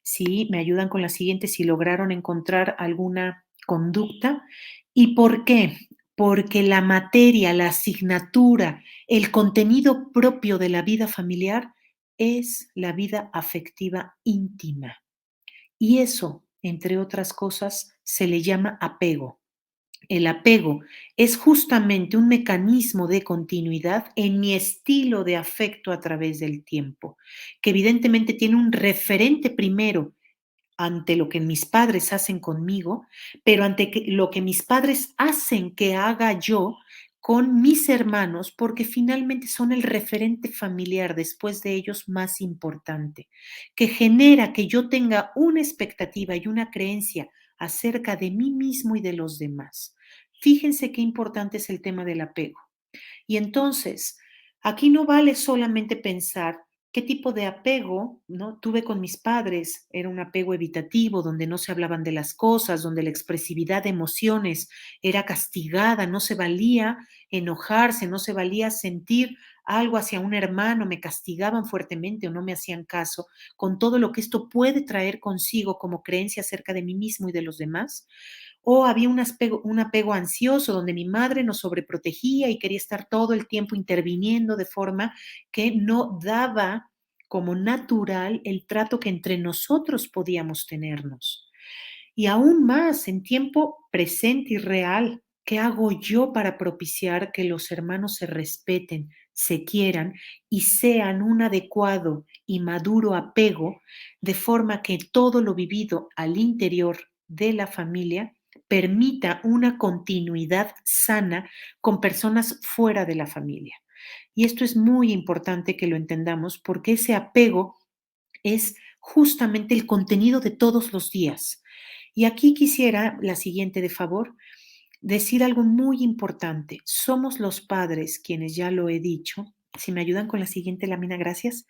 Sí, me ayudan con la siguiente, si lograron encontrar alguna conducta. ¿Y por qué? Porque la materia, la asignatura, el contenido propio de la vida familiar es la vida afectiva íntima. Y eso, entre otras cosas, se le llama apego. El apego es justamente un mecanismo de continuidad en mi estilo de afecto a través del tiempo, que evidentemente tiene un referente primero ante lo que mis padres hacen conmigo, pero ante lo que mis padres hacen que haga yo con mis hermanos, porque finalmente son el referente familiar después de ellos más importante, que genera que yo tenga una expectativa y una creencia acerca de mí mismo y de los demás. Fíjense qué importante es el tema del apego. Y entonces, aquí no vale solamente pensar qué tipo de apego, ¿no? Tuve con mis padres. Era un apego evitativo, donde no se hablaban de las cosas, donde la expresividad de emociones era castigada, no se valía enojarse, no se valía sentir algo hacia un hermano, me castigaban fuertemente o no me hacían caso, con todo lo que esto puede traer consigo como creencia acerca de mí mismo y de los demás. O había un apego ansioso donde mi madre nos sobreprotegía y quería estar todo el tiempo interviniendo de forma que no daba como natural el trato que entre nosotros podíamos tenernos. Y aún más, en tiempo presente y real, ¿qué hago yo para propiciar que los hermanos se respeten, se quieran y sean un adecuado y maduro apego, de forma que todo lo vivido al interior de la familia permita una continuidad sana con personas fuera de la familia? Y esto es muy importante que lo entendamos porque ese apego es justamente el contenido de todos los días. Y aquí quisiera, la siguiente de favor, decir algo muy importante. Somos los padres quienes, ya lo he dicho, si me ayudan con la siguiente lámina, gracias,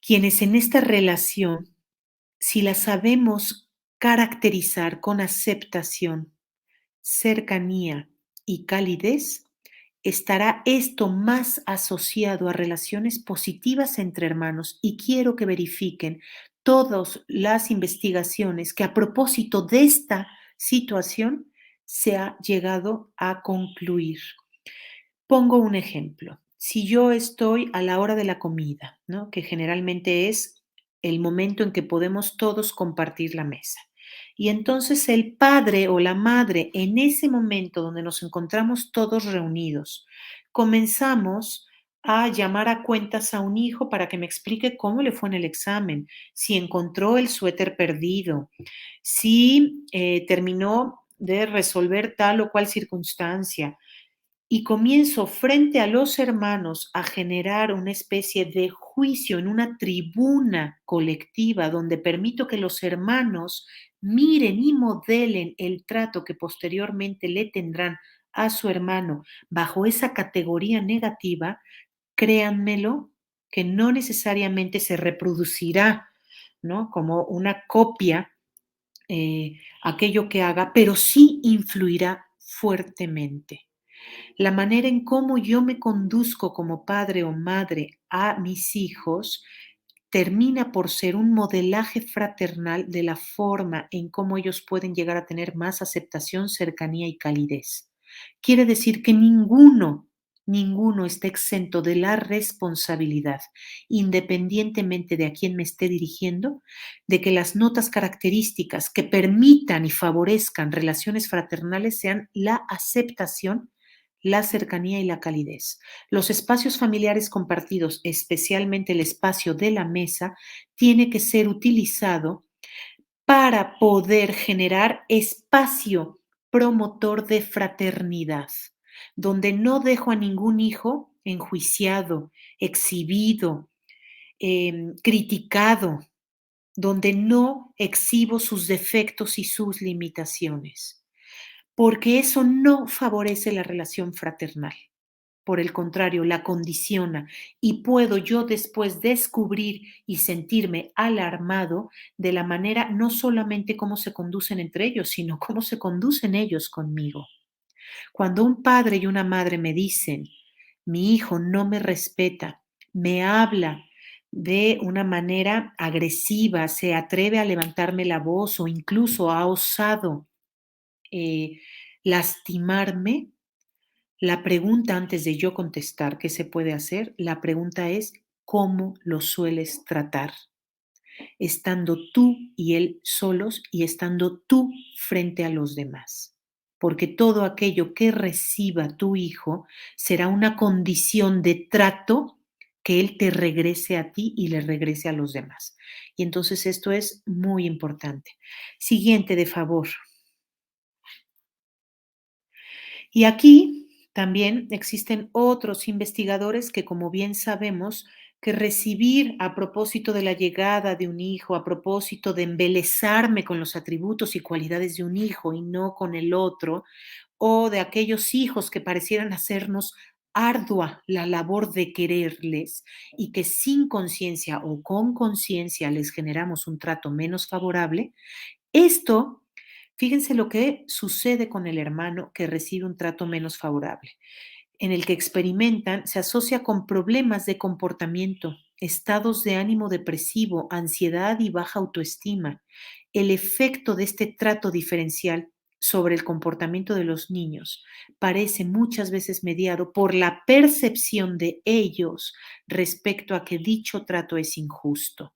quienes en esta relación, si la sabemos caracterizar con aceptación, cercanía y calidez, estará esto más asociado a relaciones positivas entre hermanos, y quiero que verifiquen todas las investigaciones que a propósito de esta situación se ha llegado a concluir. Pongo un ejemplo. Si yo estoy a la hora de la comida, ¿no? Que generalmente es el momento en que podemos todos compartir la mesa. Y entonces el padre o la madre, en ese momento donde nos encontramos todos reunidos, comenzamos a llamar a cuentas a un hijo para que me explique cómo le fue en el examen, si encontró el suéter perdido, si terminó de resolver tal o cual circunstancia, y comienzo frente a los hermanos a generar una especie de juicio en una tribuna colectiva donde permito que los hermanos miren y modelen el trato que posteriormente le tendrán a su hermano bajo esa categoría negativa, créanmelo, que no necesariamente se reproducirá, ¿no? Como una copia aquello que haga, pero sí influirá fuertemente. La manera en cómo yo me conduzco como padre o madre a mis hijos termina por ser un modelaje fraternal de la forma en cómo ellos pueden llegar a tener más aceptación, cercanía y calidez. Quiere decir que ninguno está exento de la responsabilidad, independientemente de a quién me esté dirigiendo, de que las notas características que permitan y favorezcan relaciones fraternales sean la aceptación, la cercanía y la calidez. Los espacios familiares compartidos, especialmente el espacio de la mesa, tiene que ser utilizado para poder generar espacio promotor de fraternidad, donde no dejo a ningún hijo enjuiciado, exhibido, criticado, donde no exhibo sus defectos y sus limitaciones, porque eso no favorece la relación fraternal. Por el contrario, la condiciona y puedo yo después descubrir y sentirme alarmado de la manera no solamente cómo se conducen entre ellos, sino cómo se conducen ellos conmigo. Cuando un padre y una madre me dicen, mi hijo no me respeta, me habla de una manera agresiva, se atreve a levantarme la voz o incluso ha osado eh, lastimarme, la pregunta antes de yo contestar qué se puede hacer, la pregunta es, ¿cómo lo sueles tratar? Estando tú y él solos y estando tú frente a los demás. Porque todo aquello que reciba tu hijo será una condición de trato que él te regrese a ti y le regrese a los demás. Y entonces esto es muy importante. Siguiente, de favor. Y aquí también existen otros investigadores que, como bien sabemos, que recibir a propósito de la llegada de un hijo, a propósito de embelezarme con los atributos y cualidades de un hijo y no con el otro, o de aquellos hijos que parecieran hacernos ardua la labor de quererles y que sin conciencia o con conciencia les generamos un trato menos favorable, esto, fíjense lo que sucede con el hermano que recibe un trato menos favorable, en el que experimentan, se asocia con problemas de comportamiento, estados de ánimo depresivo, ansiedad y baja autoestima. El efecto de este trato diferencial sobre el comportamiento de los niños parece muchas veces mediado por la percepción de ellos respecto a que dicho trato es injusto.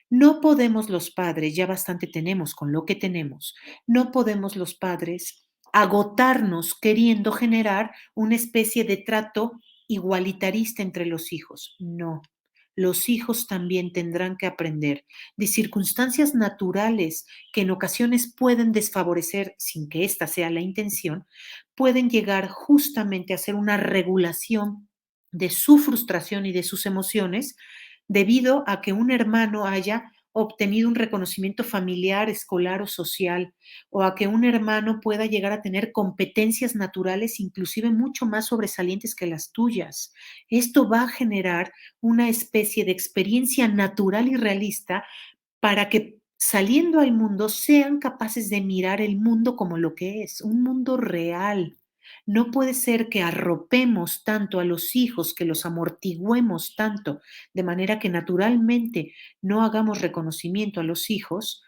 No podemos los padres, ya bastante tenemos con lo que tenemos, no podemos los padres agotarnos queriendo generar una especie de trato igualitarista entre los hijos. No, los hijos también tendrán que aprender de circunstancias naturales que en ocasiones pueden desfavorecer, sin que esta sea la intención, pueden llegar justamente a ser una regulación de su frustración y de sus emociones debido a que un hermano haya obtenido un reconocimiento familiar, escolar o social, o a que un hermano pueda llegar a tener competencias naturales inclusive mucho más sobresalientes que las tuyas. Esto va a generar una especie de experiencia natural y realista para que saliendo al mundo sean capaces de mirar el mundo como lo que es, un mundo real. No puede ser que arropemos tanto a los hijos, que los amortiguemos tanto, de manera que naturalmente no hagamos reconocimiento a los hijos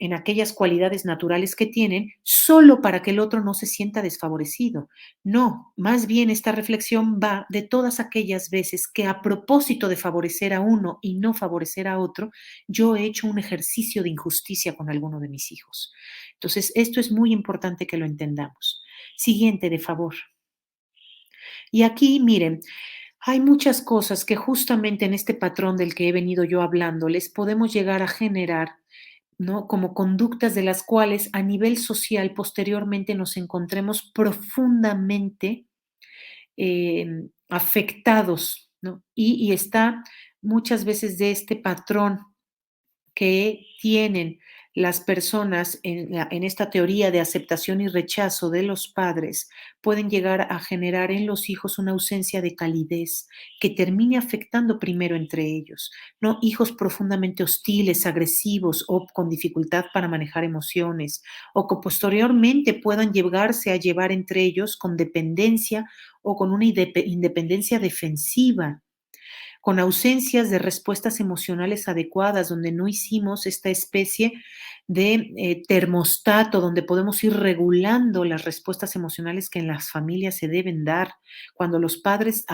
en aquellas cualidades naturales que tienen, solo para que el otro no se sienta desfavorecido. No, más bien esta reflexión va de todas aquellas veces que a propósito de favorecer a uno y no favorecer a otro, yo he hecho un ejercicio de injusticia con alguno de mis hijos. Entonces, esto es muy importante que lo entendamos. Siguiente, de favor. Y aquí, miren, hay muchas cosas que justamente en este patrón del que he venido yo hablando les podemos llegar a generar, ¿no? Como conductas de las cuales a nivel social posteriormente nos encontremos profundamente afectados, ¿no? Y está muchas veces de este patrón que tienen las personas en esta teoría de aceptación y rechazo de los padres pueden llegar a generar en los hijos una ausencia de calidez que termine afectando primero entre ellos, ¿no? Hijos profundamente hostiles, agresivos o con dificultad para manejar emociones, o que posteriormente puedan llegarse a llevar entre ellos con dependencia o con una independencia defensiva, con ausencias de respuestas emocionales adecuadas, donde no hicimos esta especie de termostato, donde podemos ir regulando las respuestas emocionales que en las familias se deben dar. Cuando los padres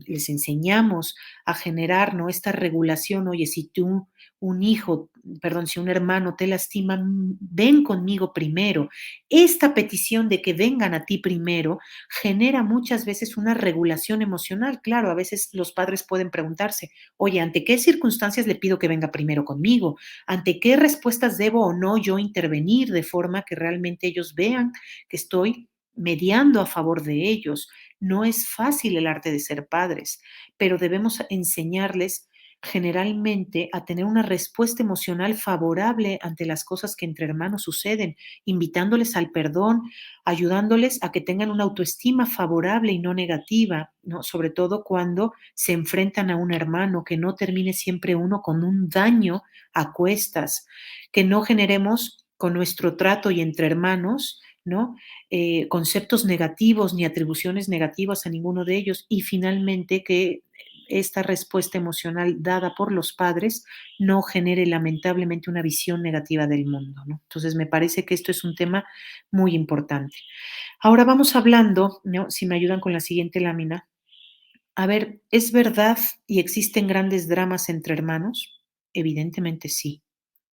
les enseñamos a generar, ¿no?, esta regulación, oye, si tú, un hijo, perdón, si un hermano te lastima, ven conmigo primero. Esta petición de que vengan a ti primero genera muchas veces una regulación emocional. Claro, a veces los padres pueden preguntarse, oye, ¿ante qué circunstancias le pido que venga primero conmigo? ¿Ante qué respuestas debo o no yo intervenir de forma que realmente ellos vean que estoy mediando a favor de ellos? No es fácil el arte de ser padres, pero debemos enseñarles generalmente a tener una respuesta emocional favorable ante las cosas que entre hermanos suceden, invitándoles al perdón, ayudándoles a que tengan una autoestima favorable y no negativa, ¿no? Sobre todo cuando se enfrentan a un hermano, que no termine siempre uno con un daño a cuestas, que no generemos con nuestro trato y entre hermanos, ¿no? Conceptos negativos ni atribuciones negativas a ninguno de ellos, y finalmente que esta respuesta emocional dada por los padres no genere lamentablemente una visión negativa del mundo, ¿no? Entonces me parece que esto es un tema muy importante. Ahora vamos hablando, ¿no? Si me ayudan con la siguiente lámina. A ver, ¿es verdad y existen grandes dramas entre hermanos? Evidentemente sí,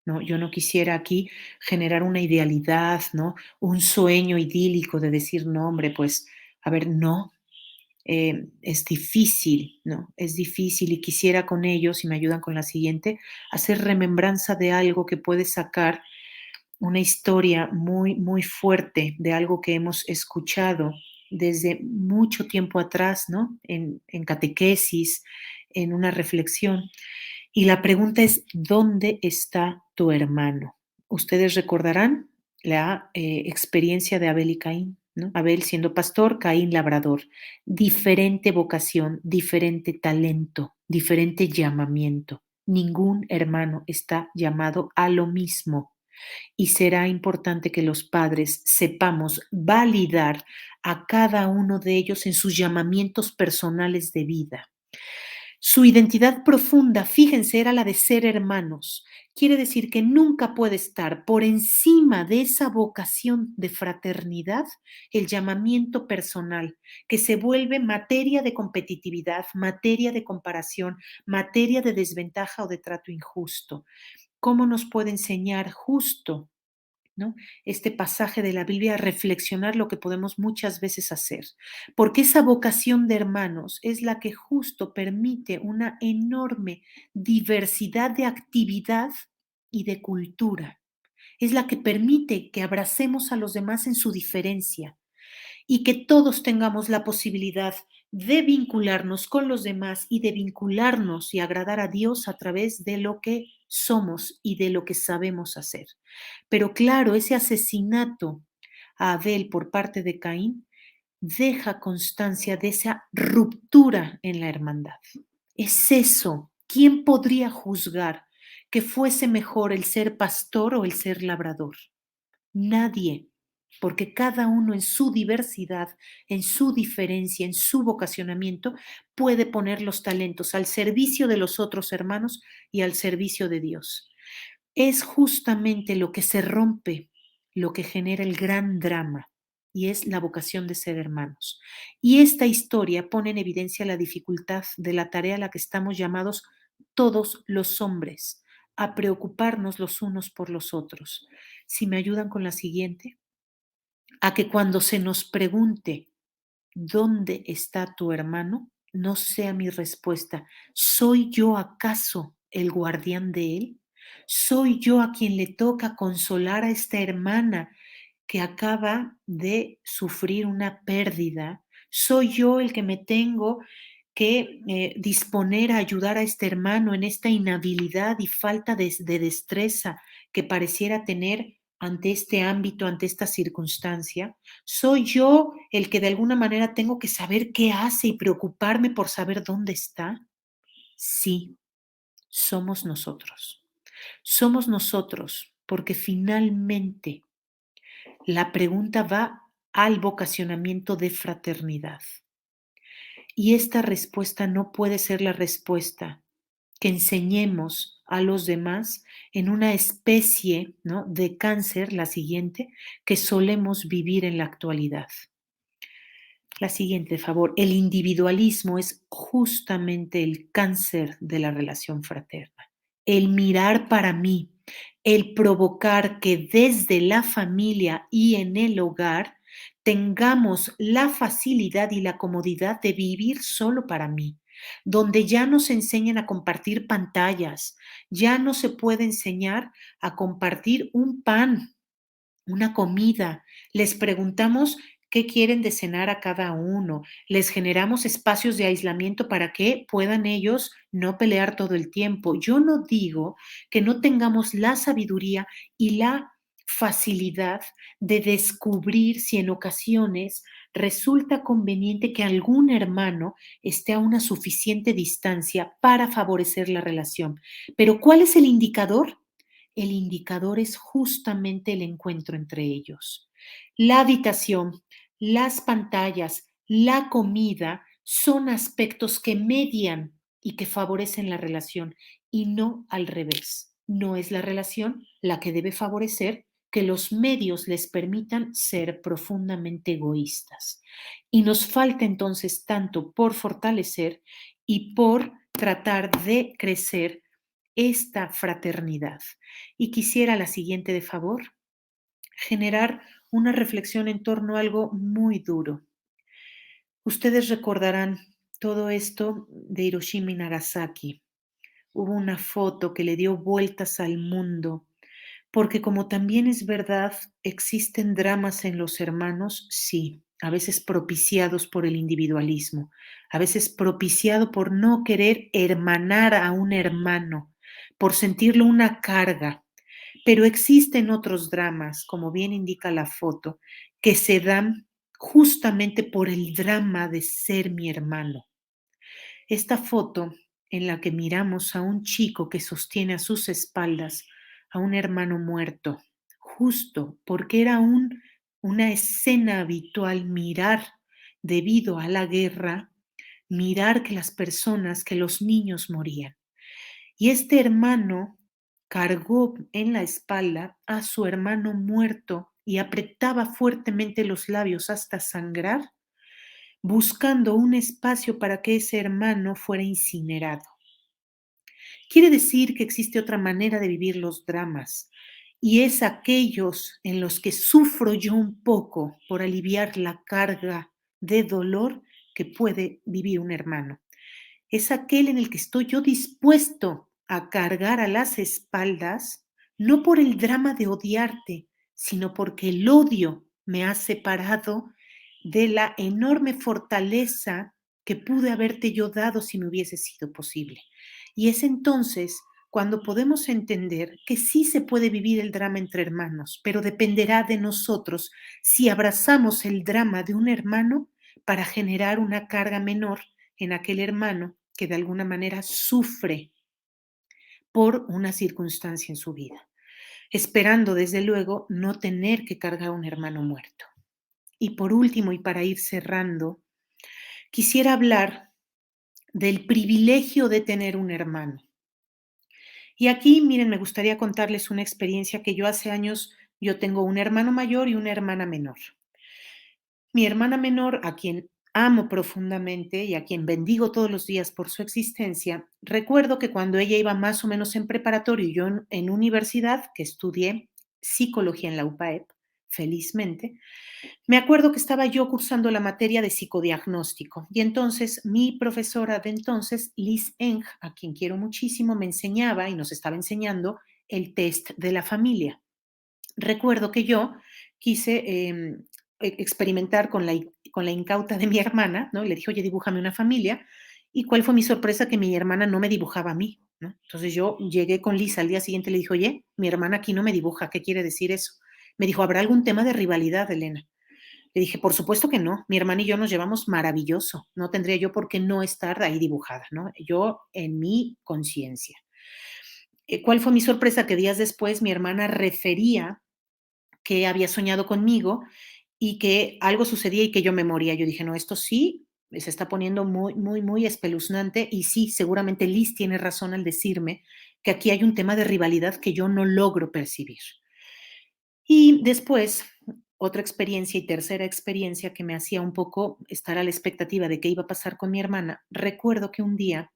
¿no? Yo no quisiera aquí generar una idealidad, ¿no? Un sueño idílico de decir, no, hombre, pues, a ver, no, es difícil, ¿no? Es difícil y quisiera con ellos, si me ayudan con la siguiente, hacer remembranza de algo que puede sacar una historia muy, muy fuerte de algo que hemos escuchado desde mucho tiempo atrás, ¿no? En catequesis, en una reflexión. Y la pregunta es, ¿dónde está tu hermano? Ustedes recordarán la experiencia de Abel y Caín, ¿no? Abel siendo pastor, Caín labrador. Diferente vocación, diferente talento, diferente llamamiento. Ningún hermano está llamado a lo mismo, y será importante que los padres sepamos validar a cada uno de ellos en sus llamamientos personales de vida. Su identidad profunda, fíjense, era la de ser hermanos. Quiere decir que nunca puede estar por encima de esa vocación de fraternidad el llamamiento personal, que se vuelve materia de competitividad, materia de comparación, materia de desventaja o de trato injusto. ¿Cómo nos puede enseñar justo, ¿no?, este pasaje de la Biblia, a reflexionar lo que podemos muchas veces hacer? Porque esa vocación de hermanos es la que justo permite una enorme diversidad de actividad y de cultura. Es la que permite que abracemos a los demás en su diferencia y que todos tengamos la posibilidad de vincularnos con los demás y de vincularnos y agradar a Dios a través de lo que somos y de lo que sabemos hacer. Pero claro, ese asesinato a Abel por parte de Caín deja constancia de esa ruptura en la hermandad. Es eso. ¿Quién podría juzgar que fuese mejor el ser pastor o el ser labrador? Nadie, porque cada uno en su diversidad, en su diferencia, en su vocacionamiento, puede poner los talentos al servicio de los otros hermanos y al servicio de Dios. Es justamente lo que se rompe, lo que genera el gran drama, y es la vocación de ser hermanos. Y esta historia pone en evidencia la dificultad de la tarea a la que estamos llamados todos los hombres, a preocuparnos los unos por los otros. Si me ayudan con la siguiente, a que cuando se nos pregunte, ¿dónde está tu hermano?, no sea mi respuesta, ¿soy yo acaso el guardián de él? ¿Soy yo a quien le toca consolar a esta hermana que acaba de sufrir una pérdida? ¿Soy yo el que me tengo que disponer a ayudar a este hermano en esta inhabilidad y falta de destreza que pareciera tener ante este ámbito, ante esta circunstancia? ¿Soy yo el que de alguna manera tengo que saber qué hace y preocuparme por saber dónde está? Sí, somos nosotros. Somos nosotros, porque finalmente la pregunta va al vocacionamiento de fraternidad. Y esta respuesta no puede ser la respuesta que enseñemos a los demás en una especie, ¿no?, de cáncer, la siguiente, que solemos vivir en la actualidad. La siguiente, por favor. El individualismo es justamente el cáncer de la relación fraterna. El mirar para mí, el provocar que desde la familia y en el hogar tengamos la facilidad y la comodidad de vivir solo para mí, donde ya nos enseñan a compartir pantallas, ya no se puede enseñar a compartir un pan, una comida, les preguntamos qué quieren de cenar a cada uno, les generamos espacios de aislamiento para que puedan ellos no pelear todo el tiempo. Yo no digo que no tengamos la sabiduría y la facilidad de descubrir si en ocasiones resulta conveniente que algún hermano esté a una suficiente distancia para favorecer la relación. Pero ¿cuál es el indicador? El indicador es justamente el encuentro entre ellos. La habitación, las pantallas, la comida son aspectos que median y que favorecen la relación y no al revés. No es la relación la que debe favorecer que los medios les permitan ser profundamente egoístas. Y nos falta entonces tanto por fortalecer y por tratar de crecer esta fraternidad. Y quisiera la siguiente de favor, generar una reflexión en torno a algo muy duro. Ustedes recordarán todo esto de Hiroshima y Nagasaki. Hubo una foto que le dio vueltas al mundo, porque como también es verdad, existen dramas en los hermanos, sí, a veces propiciados por el individualismo, a veces propiciado por no querer hermanar a un hermano, por sentirlo una carga. Pero existen otros dramas, como bien indica la foto, que se dan justamente por el drama de ser mi hermano. Esta foto en la que miramos a un chico que sostiene a sus espaldas a un hermano muerto, justo porque era una escena habitual mirar debido a la guerra, mirar que las personas, que los niños morían. Y este hermano cargó en la espalda a su hermano muerto y apretaba fuertemente los labios hasta sangrar, buscando un espacio para que ese hermano fuera incinerado. Quiere decir que existe otra manera de vivir los dramas, y es aquellos en los que sufro yo un poco por aliviar la carga de dolor que puede vivir un hermano. Es aquel en el que estoy yo dispuesto a cargar a las espaldas, no por el drama de odiarte, sino porque el odio me ha separado de la enorme fortaleza que pude haberte yo dado si me hubiese sido posible. Y es entonces cuando podemos entender que sí se puede vivir el drama entre hermanos, pero dependerá de nosotros si abrazamos el drama de un hermano para generar una carga menor en aquel hermano que de alguna manera sufre por una circunstancia en su vida, esperando desde luego no tener que cargar a un hermano muerto. Y por último, y para ir cerrando, quisiera hablar del privilegio de tener un hermano. Y aquí, miren, me gustaría contarles una experiencia que yo hace años, yo tengo un hermano mayor y una hermana menor. Mi hermana menor, a quien amo profundamente y a quien bendigo todos los días por su existencia, recuerdo que cuando ella iba más o menos en preparatorio y yo en universidad, que estudié psicología en la UPAEP, felizmente, me acuerdo que estaba yo cursando la materia de psicodiagnóstico y entonces mi profesora de entonces, Liz Eng, a quien quiero muchísimo, me enseñaba y nos estaba enseñando el test de la familia. Recuerdo que yo quise experimentar con la incauta de mi hermana, ¿no? Le dije, oye, dibújame una familia. ¿Y cuál fue mi sorpresa? Que mi hermana no me dibujaba a mí, ¿no? Entonces yo llegué con Lisa al día siguiente y le dije: "Oye, mi hermana aquí no me dibuja, ¿qué quiere decir eso?". Me dijo: "¿Habrá algún tema de rivalidad, Elena?". Le dije: "Por supuesto que no, mi hermana y yo nos llevamos maravilloso, no tendría yo por qué no estar ahí dibujada", ¿no? Yo en mi conciencia. ¿Cuál fue mi sorpresa? Que días después mi hermana refería que había soñado conmigo y que algo sucedía y que yo me moría. Yo dije: "No, esto sí se está poniendo muy, muy, muy espeluznante", y sí, seguramente Liz tiene razón al decirme que aquí hay un tema de rivalidad que yo no logro percibir. Y después, otra experiencia y tercera experiencia que me hacía un poco estar a la expectativa de qué iba a pasar con mi hermana. Recuerdo que un día,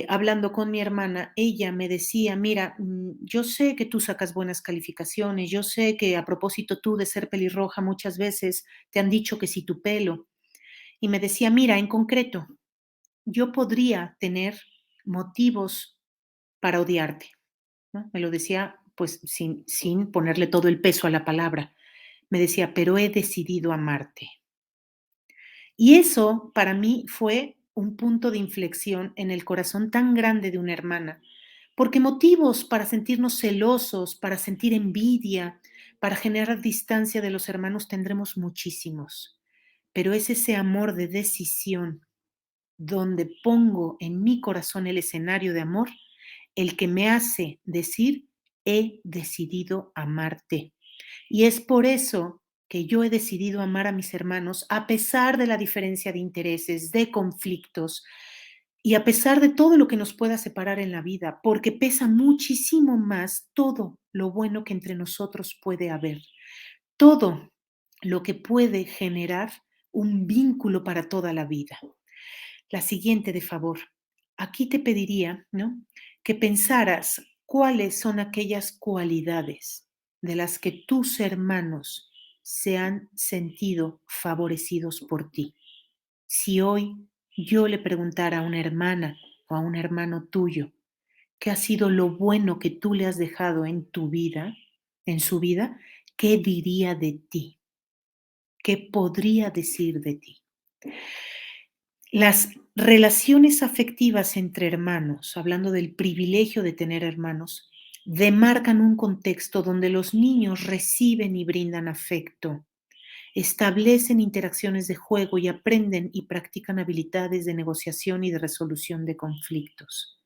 hablando con mi hermana, ella me decía: "Mira, yo sé que tú sacas buenas calificaciones, yo sé que a propósito tú de ser pelirroja muchas veces te han dicho que si tu pelo", y me decía: "Mira, en concreto, yo podría tener motivos para odiarte", ¿no? Me lo decía, pues, sin ponerle todo el peso a la palabra. Me decía: "Pero he decidido amarte". Y eso para mí fue un punto de inflexión en el corazón tan grande de una hermana, porque motivos para sentirnos celosos, para sentir envidia, para generar distancia de los hermanos tendremos muchísimos, pero es ese amor de decisión donde pongo en mi corazón el escenario de amor el que me hace decir: "He decidido amarte". Y es por eso que yo he decidido amar a mis hermanos a pesar de la diferencia de intereses, de conflictos y a pesar de todo lo que nos pueda separar en la vida, porque pesa muchísimo más todo lo bueno que entre nosotros puede haber, todo lo que puede generar un vínculo para toda la vida. La siguiente, de favor. Aquí te pediría, ¿no?, que pensaras cuáles son aquellas cualidades de las que tus hermanos se han sentido favorecidos por ti. Si hoy yo le preguntara a una hermana o a un hermano tuyo, ¿qué ha sido lo bueno que tú le has dejado en tu vida, en su vida? ¿Qué diría de ti? ¿Qué podría decir de ti? Las relaciones afectivas entre hermanos, hablando del privilegio de tener hermanos, demarcan un contexto donde los niños reciben y brindan afecto, establecen interacciones de juego y aprenden y practican habilidades de negociación y de resolución de conflictos.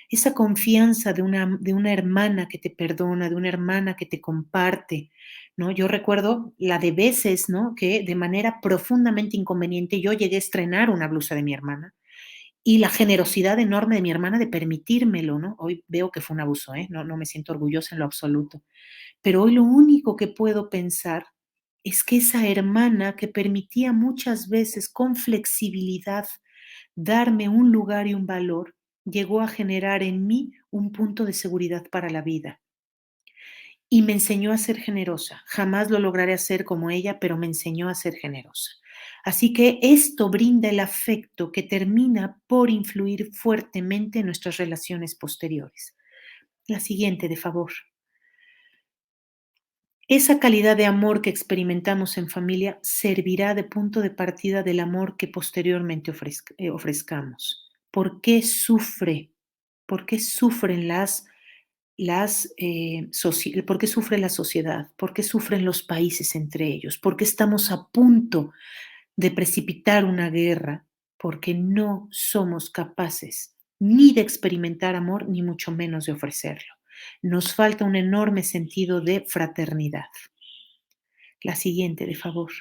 Esa confianza de una hermana que te perdona, de una hermana que te comparte, ¿no? Yo recuerdo la de veces, ¿no?, que de manera profundamente inconveniente yo llegué a estrenar una blusa de mi hermana y la generosidad enorme de mi hermana de permitírmelo, ¿no? Hoy veo que fue un abuso, ¿eh? No me siento orgullosa en lo absoluto. Pero hoy lo único que puedo pensar es que esa hermana que permitía muchas veces con flexibilidad darme un lugar y un valor, llegó a generar en mí un punto de seguridad para la vida. Y me enseñó a ser generosa. Jamás lo lograré hacer como ella, pero me enseñó a ser generosa. Así que esto brinda el afecto que termina por influir fuertemente en nuestras relaciones posteriores. La siguiente, de favor. Esa calidad de amor que experimentamos en familia servirá de punto de partida del amor que posteriormente ofrezcamos. ¿Por qué sufre? ¿Por qué sufren por qué sufre la sociedad? ¿Por qué sufren los países entre ellos? ¿Por qué estamos a punto de precipitar una guerra? Porque no somos capaces ni de experimentar amor, ni mucho menos de ofrecerlo. Nos falta un enorme sentido de fraternidad. La siguiente, de favor.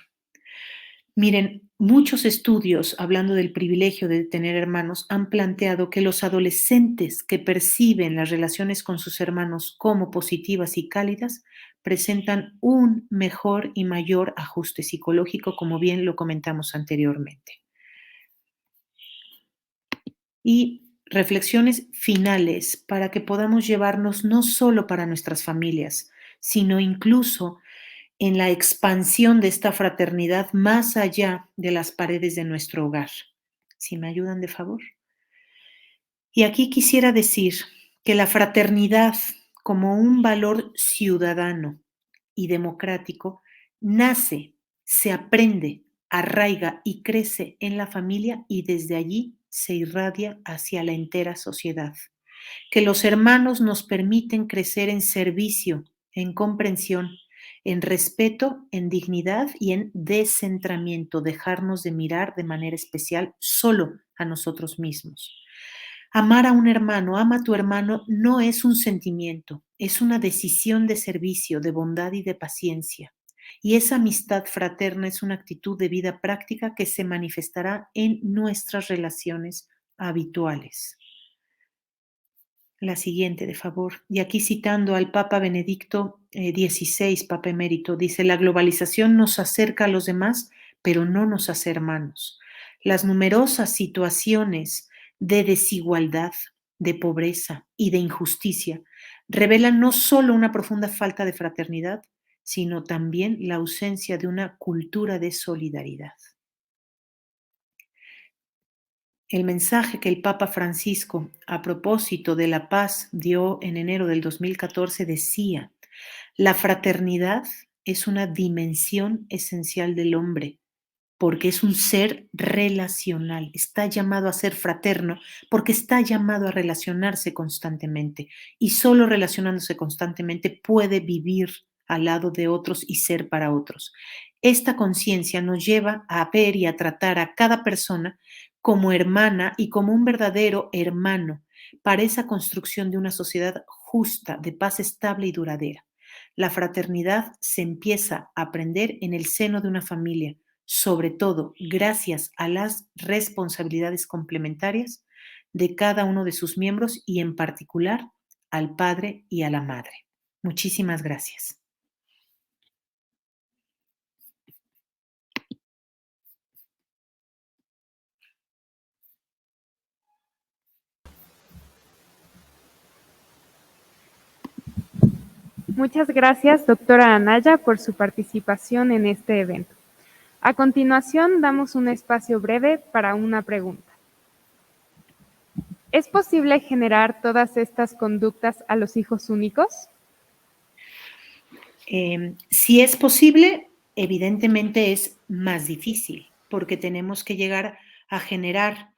Miren, muchos estudios, hablando del privilegio de tener hermanos, han planteado que los adolescentes que perciben las relaciones con sus hermanos como positivas y cálidas presentan un mejor y mayor ajuste psicológico, como bien lo comentamos anteriormente. Y reflexiones finales para que podamos llevarnos no solo para nuestras familias, sino incluso en la expansión de esta fraternidad más allá de las paredes de nuestro hogar. ¿Si me ayudan, de favor? Y aquí quisiera decir que la fraternidad como un valor ciudadano y democrático nace, se aprende arraiga y crece en la familia y desde allí se irradia hacia la entera sociedad. Que los hermanos nos permiten crecer en servicio, en comprensión, en respeto, en dignidad y en descentramiento, dejarnos de mirar de manera especial solo a nosotros mismos. Amar a un hermano, ama a tu hermano, no es un sentimiento, es una decisión de servicio, de bondad y de paciencia. Y esa amistad fraterna es una actitud de vida práctica que se manifestará en nuestras relaciones habituales. La siguiente, de favor. Y aquí citando al Papa Benedicto XVI, Papa emérito, dice, la globalización nos acerca a los demás, pero no nos hace hermanos. Las numerosas situaciones de desigualdad, de pobreza y de injusticia revelan no solo una profunda falta de fraternidad, sino también la ausencia de una cultura de solidaridad. El mensaje que el Papa Francisco, a propósito de la paz, dio en enero del 2014 decía, la fraternidad es una dimensión esencial del hombre, porque es un ser relacional, está llamado a ser fraterno, porque está llamado a relacionarse constantemente, y solo relacionándose constantemente puede vivir al lado de otros y ser para otros. Esta conciencia nos lleva a ver y a tratar a cada persona como hermana y como un verdadero hermano para esa construcción de una sociedad justa, de paz estable y duradera. La fraternidad se empieza a aprender en el seno de una familia, sobre todo gracias a las responsabilidades complementarias de cada uno de sus miembros y en particular al padre y a la madre. Muchísimas gracias. Muchas gracias, doctora Anaya, por su participación en este evento. A continuación, damos un espacio breve para una pregunta. ¿Es posible generar todas estas conductas a los hijos únicos? Si es posible, evidentemente es más difícil, porque tenemos que llegar a generar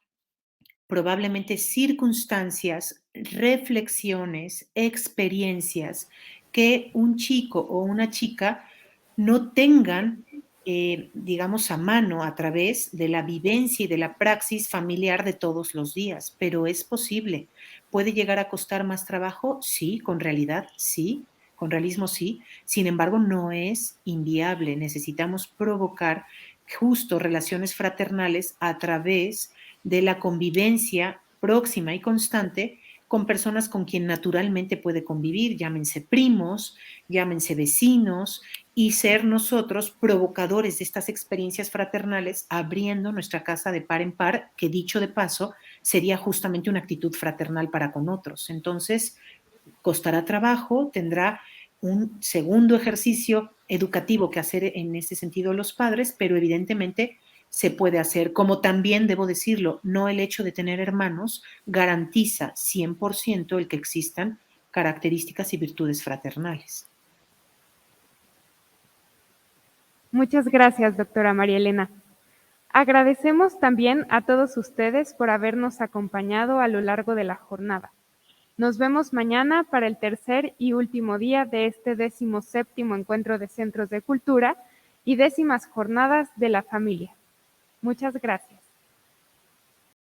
probablemente circunstancias, reflexiones, experiencias que un chico o una chica no tengan, digamos, a mano a través de la vivencia y de la praxis familiar de todos los días, pero es posible. ¿Puede llegar a costar más trabajo? Sí, con realidad, sí, con realismo sí. Sin embargo, no es inviable. Necesitamos provocar justo relaciones fraternales a través de la convivencia próxima y constante con personas con quien naturalmente puede convivir, llámense primos, llámense vecinos, y ser nosotros provocadores de estas experiencias fraternales, abriendo nuestra casa de par en par, que dicho de paso, sería justamente una actitud fraternal para con otros. Entonces, costará trabajo, tendrá un segundo ejercicio educativo que hacer en ese sentido los padres, pero evidentemente se puede hacer. Como también debo decirlo, no el hecho de tener hermanos garantiza 100% el que existan características y virtudes fraternales. Muchas gracias, doctora María Elena. Agradecemos también a todos ustedes por habernos acompañado a lo largo de la jornada. Nos vemos mañana para el tercer y último día de este 17º Encuentro de Centros de Cultura y 10ª Jornadas de la Familia. Muchas gracias.